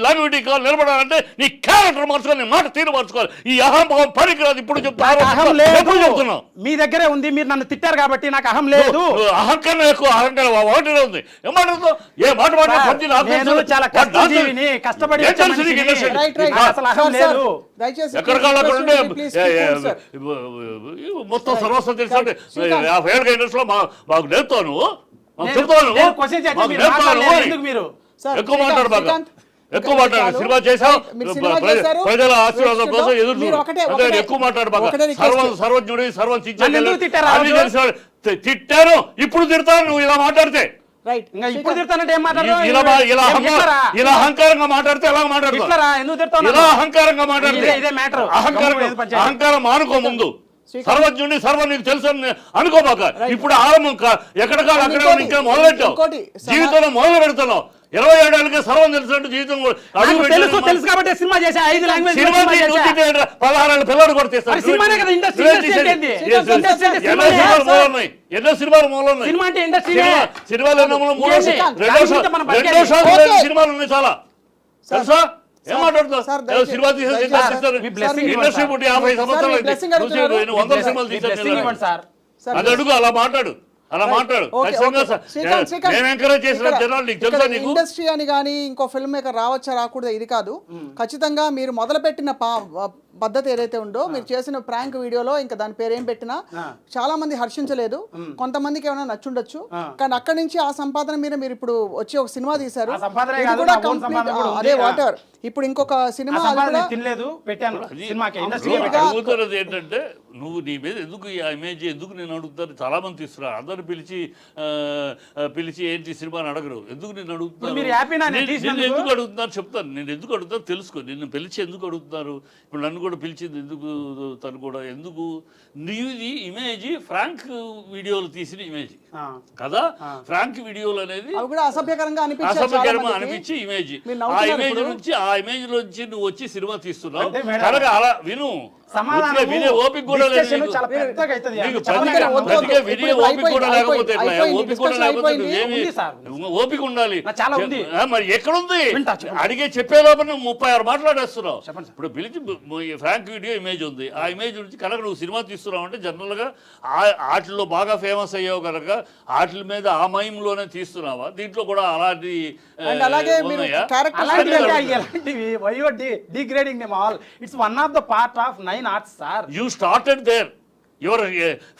లాంగ్విటీ కావాలి నిలబడాలంటే నీ క్యారెక్టర్ మార్చుకోవాలి, నీ మాట తీరు మార్చుకోవాలి. ఈ అహంభావం పనికిరాదు. ఇప్పుడు నాకు అహం లేదు. ఎప్పుడు చెప్తున్నావు? మీ దగ్గరే ఉంది, మీరు నన్ను తిట్టారు కాబట్టి నాకు అహం లేదు. నువ్వు అహంకారం ఎక్కువ, అహంకారం ఒకటినే ఉంది. ఏం మాట్లాడుతావు? ఏ మాట సార్, మాట్లాడు? నేను చాలా కష్టజీవిని, కష్టపడి వచ్చే మనిషిని. రైట్ రైట్ నాకు అసలు అహం లేదు. దయచేసి ఎక్కడ కావాలి ఉంటే please keep cool, sir. మొత్తం సర్వస్వం తెలుసు. శ్రీకాంత్. 50 ఏళ్ళ ఇండస్ట్రీలో మాకు నేర్పుతావు నువ్వు, మాకు నేను- చెప్తావు నువ్వు, నేను question చేస్తే మాకు మీరు నేర్పుతావు మాట్లాడలేదు. నువ్వు. ఎందుకు మీరు? సార్, ఎక్కువ మాట్లాడు బాగా, శ్రీకాంత్, ఎక్కువ మాట్లాడు. చాలు. సినిమా చేసావు, మీరు సినిమా చేశారు. ప్రజల ఆశీర్వాదం కోసం ఎదురు మీరు చూడు. ఒకటే- అంతే, ఒకటే- ఎక్కువ మాట్లాడు బాగా. ఒకటే request. సర్వజ్ఞుడి, సర్వం నన్ను ఎందుకు తిట్టారు ఆ రోజు? తిట్టాను, ఇప్పుడు తిడతాను నువ్వు ఇలా మాట్లాడితే. రైట్ ఇంకా ఇప్పుడు తిడతానంటే ఏం మాట్లాడతావు? ఇలా అహంకారంగా మాట్లాడితే ఎలా మాట్లాడతావు? ఇట్లరా? ఎందుకు తిడతావు ఇలా నన్ను? అహంకారంగా మాట్లాడితే ఇదే matter. అహంకారం అనుకో ముందు. సర్వజ్ఞుడిని సర్వం నీకు తెలుసు అనుకోబాక. ఇప్పుడు ఆరంభం ఎక్కడ కాదు అక్కడ ఇంకా మొదలెట్టావు. ఇంకోటి, జీవితంలో మొదలు పెడుతున్నావు. 27 ఏళ్ళకి సర్వం తెలిసినట్టు జీవితం తెలుసు కాబట్టి సినిమా చేసా. 5 లాంగ్వేజ్ సినిమా 16 ఏళ్ళ పిల్లలు కూడా తీస్తారు. సినిమానే కదా ఇండస్ట్రీ. ఎన్నో సినిమాలు మూలన్నాయి. సినిమా అంటే ఇండస్ట్రీ. సినిమాలు ఎన్నో మూల ఏంటి? సినిమాలు ఉన్నాయి చాలా తెలుసా? ఏం మాట్లాడుతావు? సార్, ఏదో సినిమా తీసేసి మీ blessing ఇవ్వండి ఇండస్ట్రీ పుట్టి 50 సంవత్సరాలు మీ blessing అడుగుతున్నారు. 100 సినిమాలు blessing ఇవ్వండి తీసారు. సార్. అది అడుగు, అలా మాట్లాడు, అలా మాట్లాడు. ఓకే, ఖచ్చితంగా ఓకే. శ్రీకాంత్, శ్రీకాంత్, నేను ఎంకరేజ్ చేసిన ఇక్కడ- జనాలు నీకు ఇక్కడ తెలుసా? నీకు ఇండస్ట్రీ అని కానీ ఇంకో ఫిల్మ్ మేకర్ రావచ్చా రాకూడదా ఇది కాదు. ఖచ్చితంగా మీరు మొదలుపెట్టిన పద్ధతి ఏదైతే ఉందో, మీరు చేసిన ప్రాంక్ వీడియోలో ఇంకా దాని పేరు ఏం పెట్టినా చాలా మంది హర్షించలేదు. కొంతమందికి ఏమైనా నచ్చుండొచ్చు, కానీ అక్కడి నుంచి ఆ సంపాదన మీద మీరు ఇప్పుడు వచ్చి ఒక సినిమా తీశారు. ఆ సంపాదనే ఇది కాదు, కూడా నా own complete- సంపాదన కూడా ఉంది. అదే వాటర్. ఇప్పుడు ఇంకొక సినిమా అది కూడా తినలేదు, పెట్టాను సినిమాకి. ఇండస్ట్రీ అడుగుతున్నది ఏంటంటే నువ్వు నీ మీద ఎందుకు ఈ ఇమేజ్ ఎందుకు నేను అడుగుతాను. చాలా మంది తీస్తున్నారు, అందరు పిలిచి ఏంటి సినిమా అని అడగరు. ఎందుకు నేను అడుగుతున్నాను, మీరు హ్యాపీనా నేను నేను తీసినందుకు? ఎందుకు అడుగుతున్నారు చెప్తాను. నేను ఎందుకు అడుగుతాను తెలుసుకో. నిన్ను పిలిచి ఎందుకు అడుగుతున్నారు, ఇప్పుడు నన్ను కూడా పిలిచింది ఎందుకు, తను కూడా ఎందుకు. నీది ఇమేజ్ ఫ్రాంక్ వీడియోలు తీసిన ఇమేజ్ కదా. ఫ్రాంక్ వీడియోలు అనేది అవి కూడా అసభ్యకరంగా అనిపించాయి చాలా అసభ్యకరంగా మందికి. అనిపించి ఇమేజ్, మీరు ఆ నవ్వుతున్నారు ఇమేజ్ ఇప్పుడు. నుంచి ఆ ఇమేజ్ నుంచి నువ్వు వచ్చి సినిమా తీస్తున్నావు. అంటే మేడం, కనుక అలా విను, సమాధానం వినే ఓపిక కూడా లేదు discussion నీకు. చాలా పెద్దగా అవుతుంది. నీకు చాలా ప్రతిగా దగ్గర వద్దు, ప్రతిగా వద్దు. వినే ఇప్పుడు ఓపిక కూడా లేకపోతే ఎట్లా? అయిపోయింది, ఓపిక కూడా discussion లేకపోతే అయిపోయింది. నువ్వేమి ఉంది సార్. ఓపిక ఉండాలి. నా చాలా ఉంది. మరి ఎక్కడుంది? వింటా, చెప్పండి. అడిగే చెప్పే లోపల నువ్వు 36 మాట్లాడేస్తున్నావు. చెప్పండి సార్. ఇప్పుడు పిలిచి ఫ్రాంక్ వీడియో ఇమేజ్ ఉంది, ఆ ఇమేజ్ నుంచి కనుక నువ్వు సినిమా తీస్తున్నావు అంటే జనరల్ గా వాటిలో బాగా ఫేమస్ అయ్యావు కనుక వాటి మీద ఆ మైంలోనే తీస్తున్నావా? దీంట్లో కూడా అలాంటి And అలాగే మీరు ఉన్నాయా? characters అలాంటివి why you are degrading them all? It's one of the part of 9 arts, sir. You started there. Your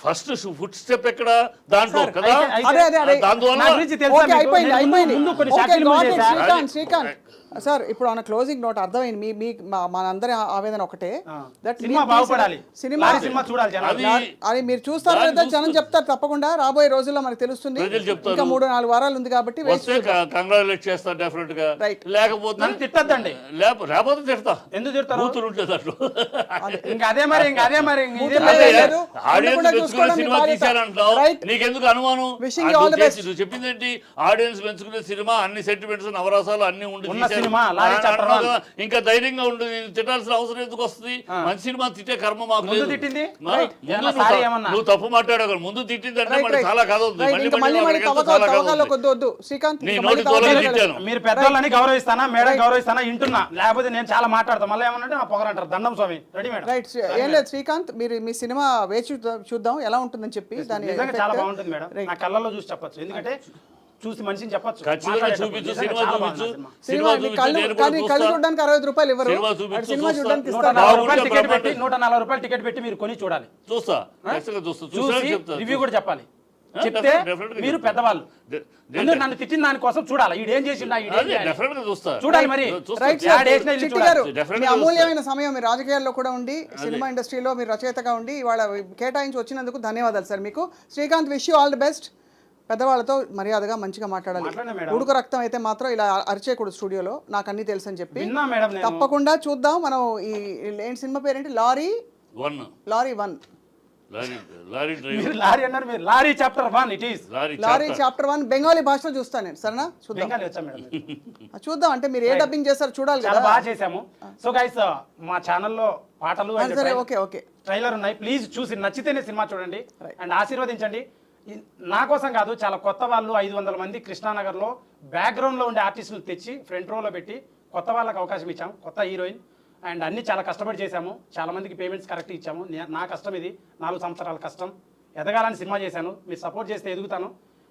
first foot step ఎక్కడ దాంట్లో కదా. అదే. దానివల్ల నా గురించి తెలుసా ఓకే, మీకు? అయిపోయింది, నేను అయిపోయింది. ముందు కొన్ని ఓకే, షార్ట్ ఫిల్మ్లు got it, చేశా. శ్రీకాంత్ సార్, ఇప్పుడు మన క్లోజింగ్ నోట్ అర్థమైంది. మీ మనందరి ఆవేదన ఒకటే, దట్ సినిమా బాగుపడాలి. సినిమా లారీ సినిమా చూడాలి జనాలు. అది మీరు చూస్తారు దాన్ని లేదా జనం చెప్తారు తప్పకుండా. రాబోయే రోజుల్లో మనకు తెలుస్తుంది. ప్రజలు చెప్తారు. ఇంకా 3-4 వారాలు ఉంది కాబట్టి వేచి వస్తే కంగ్రాచులేట్ చేస్తా డెఫినెట్ గా. Right. లేకపోతే నన్ను తిట్టద్దండి. లేకపోతే తిడతా. ఎందుకు తిడతారు? కూతురు ఉంటే దాంట్లో ఇంకా అదే మరి ఇదే మూతులు అదే, లేదు. ఆడియన్స్ ఉండకుండా మెచ్చుకునే చూసుకోవడం సినిమా మీ బాధ్యత. తీశారంటావు. Right. నీకెందుకు అనుమానం? Wishing you all the best. నువ్వు చెప్పింది ఏంటి? ఆడియన్స్ మెచ్చుకునే సినిమా, అన్ని సెంటిమెంట్స్ నవరసాలు అన్ని ఉండి ఉన్న తీశారు. సినిమా, లారీ చట్టం అన్నావు కదా, ఇంకా ధైర్యంగా ఉండి తిట్టాల్సిన అవసరం ఎందుకు వస్తుంది? మంచి సినిమా తిట్టే కర్మ మాకు ముందు లేదు. తిట్టింది? ముందు సారీ ఏమన్నా? నువ్వు తప్పు మాట్లాడావు. ముందు తిట్టింది అంటే రైట్, మళ్ళీ రైట్. చాలా కథ ఉంది. రైట్, మళ్ళీ ఇంకా మళ్ళీ మళ్ళీ చాలా కథ తవ్వకాల్లో ఉంది. వద్దు శ్రీకాంత్. నీ ఇంకా నోటి మళ్ళీ తోలు తవ్వకాలు తిట్టాను. మీరు పెద్దోళ్ళని గౌరవిస్తానా, మేడం గౌరవిస్తానా ఇంటున్నా. లేకపోతే నేను చాలా మాట్లాడతాను. మళ్ళీ ఏమన్నా నా పొగరంటారు. దండం స్వామి. Ready madam. రైట్. ఏం లేదు శ్రీకాంత్, మీరు మీ సినిమా వేచి చూద్దాం ఎలా ఉంటుందని చెప్పి. దాని నిజంగా చాలా effect. బాగుంటుంది మేడం. నా కళ్ళల్లో చూసి చెప్పొచ్చు. ఎందుకంటే చూసి మనిషిని చెప్పొచ్చు. ఖచ్చితంగా మాట్లాడేటప్పుడు. చూపించు. నిజంగా సినిమా చాలా చూపించు. బాగుంది సినిమా. సినిమా మీ కళ్ళు కానీ కళ్ళు చూడడానికి 60 రూపాయలు ఇవ్వరు. సినిమా చూపించు, అటు సినిమా చూస్తా. చూడడానికి 140 ఇస్తారు. రూపాయలు టికెట్ బాగుంటే పెట్టి 140 రూపాయలు టికెట్ పెట్టి మీరు కొని చూడాలి. చూస్తా, ఖచ్చితంగా చూస్తా. చూసి చూసాక చెప్తా. రివ్యూ కూడా చెప్పాలి. చెప్తే definitely మీరు చెప్తా. పెద్దవాళ్ళు. ఎందుకు నన్ను తిట్టిన దానికోసం చూడాలి. ఈడేం చేసిండా అదే డెఫినెట్ గా చూస్తా. చూడాలి మరి. చూస్తా. Right add sir. వేసినా ఇల్లు చిట్టి చూడాలి. గారు, Definitely మీ అమూల్యమైన సమయం మీ రాజకీయాల్లో కూడా ఉండి సినిమా ఇండస్ట్రీలో మీరు రచయితగా ఉండి ఇవాళ కేటాయించి వచ్చినందుకు ధన్యవాదాలు సార్ మీకు. Srikanth, wish you all the best. పెద్దవాళ్ళతో మర్యాదగా మంచిగా మాట్లాడాలి. మాట్లాడినా మేడం. ఉడుకు రక్తం అయితే మాత్రం ఇలా అరిచేయకూడదు స్టూడియోలో, నాకు అన్ని తెలుసు అని చెప్పి. విన్నా మేడం నేను. తప్పకుండా చూద్దాం మనం. ఈ ఏంటి సినిమా పేరేంటి? లారీ 1 1. లారీ డ్రైవర్ మీరు లారీ అన్నారు, మీరు lorry chapter 1 it is. Lorry chapter 1 Bengali భాషలో చూస్తాను నేను. సరేనా? చూద్దాం. బెంగాలీ వచ్చా మేడం? చూద్దాం అంటే మీరు ఏ డబ్బింగ్ చేస్తారో చూడాలి చాలా కదా. బాగా చేసాము. సో గైస్ మా ఛానల్లో పాటలు and సరే, ఓకే. ట్రైలర్ ఉన్నాయి. ప్లీజ్ చూసి నచ్చితేనే సినిమా చూడండి అండ్ ఆశీర్వదించండి. నా కోసం కాదు, చాలా కొత్త వాళ్ళు 500 మంది కృష్ణానగర్లో బ్యాక్గ్రౌండ్లో ఉండే ఆర్టిస్టులు తెచ్చి ఫ్రంట్ రోలో పెట్టి కొత్త వాళ్ళకి అవకాశం ఇచ్చాము. కొత్త హీరోయిన్ అండ్ అన్ని చాలా కష్టపడి చేశాము. చాలా మందికి పేమెంట్స్ కరెక్ట్ ఇచ్చాము. నా కష్టం ఇది, 4 సంవత్సరాల కష్టం. ఎదగాలని సినిమా చేశాను. మీరు సపోర్ట్ చేస్తే ఎదుగుతాను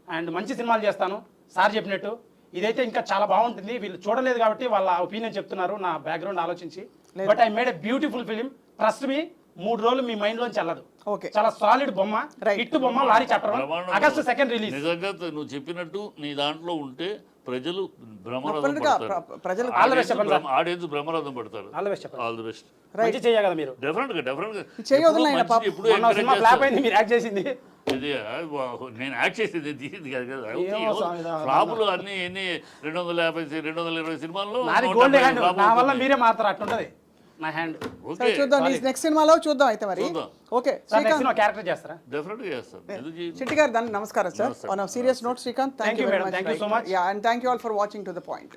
అండ్ మంచి సినిమాలు చేస్తాను. సార్ చెప్పినట్టు ఇదైతే ఇంకా చాలా బాగుంటుంది. వీళ్ళు చూడలేదు కాబట్టి వాళ్ళ ఒపీనియన్ చెప్తున్నారు నా బ్యాక్గ్రౌండ్ ఆలోచించి. But I made a beautiful film. Trust me, 3 రోజులు మీ మైండ్ లోంచి వెళ్ళదు. ఓకే. చాలా సాలిడ్ బొమ్మ, హిట్ బొమ్మ. Lorry chapter 1 August 2 release. నిజంగా నువ్వు చెప్పినట్టు నీ దాంట్లో ఉంటే ప్రజలు బ్రహ్మరథం Definitely గా పడతారు. ప్రజలు All the best చెప్పండి సార్. ఆడియన్స్ బ్రహ్మరథం పడతారు. ఆల్ ది బెస్ట్ చెప్పండి. All the best. మంచి చేయాలి కదా మీరు. డెఫినెట్ గా చేయొద్దులే ఆయన పాపం. ఎప్పుడు మొన్న సినిమా ఫ్లాప్ అయింది, మీరు యాక్ట్ చేసింది. ఇది నేను యాక్ట్ చేసేది తీసింది కాదు కదా. ఏమో స్వామి, ఫ్లాపులు అన్ని ఎన్ని 250 220 సినిమాల్లో నాది 150 గోల్డ్ హ్యాండ్. ఫ్లాపులు నా వల్ల అవుతున్నాయి. మీరే మాత్రం అట్లుంటది నా హ్యాండ్. సరే ఓకే చూద్దాం. నెక్స్ట్ సినిమాలో చూద్దాం అయితే మరి. చూద్దాం. Okay sir next Srikanth cinema character చేస్తారా? డెఫినెట్ గా చేస్తాను. ఎందుకు చేయను? శెట్టి గారు నమస్కారం sir. On serious note Srikanth, Thank you, very madam. much. Thank you so much. Yeah, and thank you all for watching To The Point.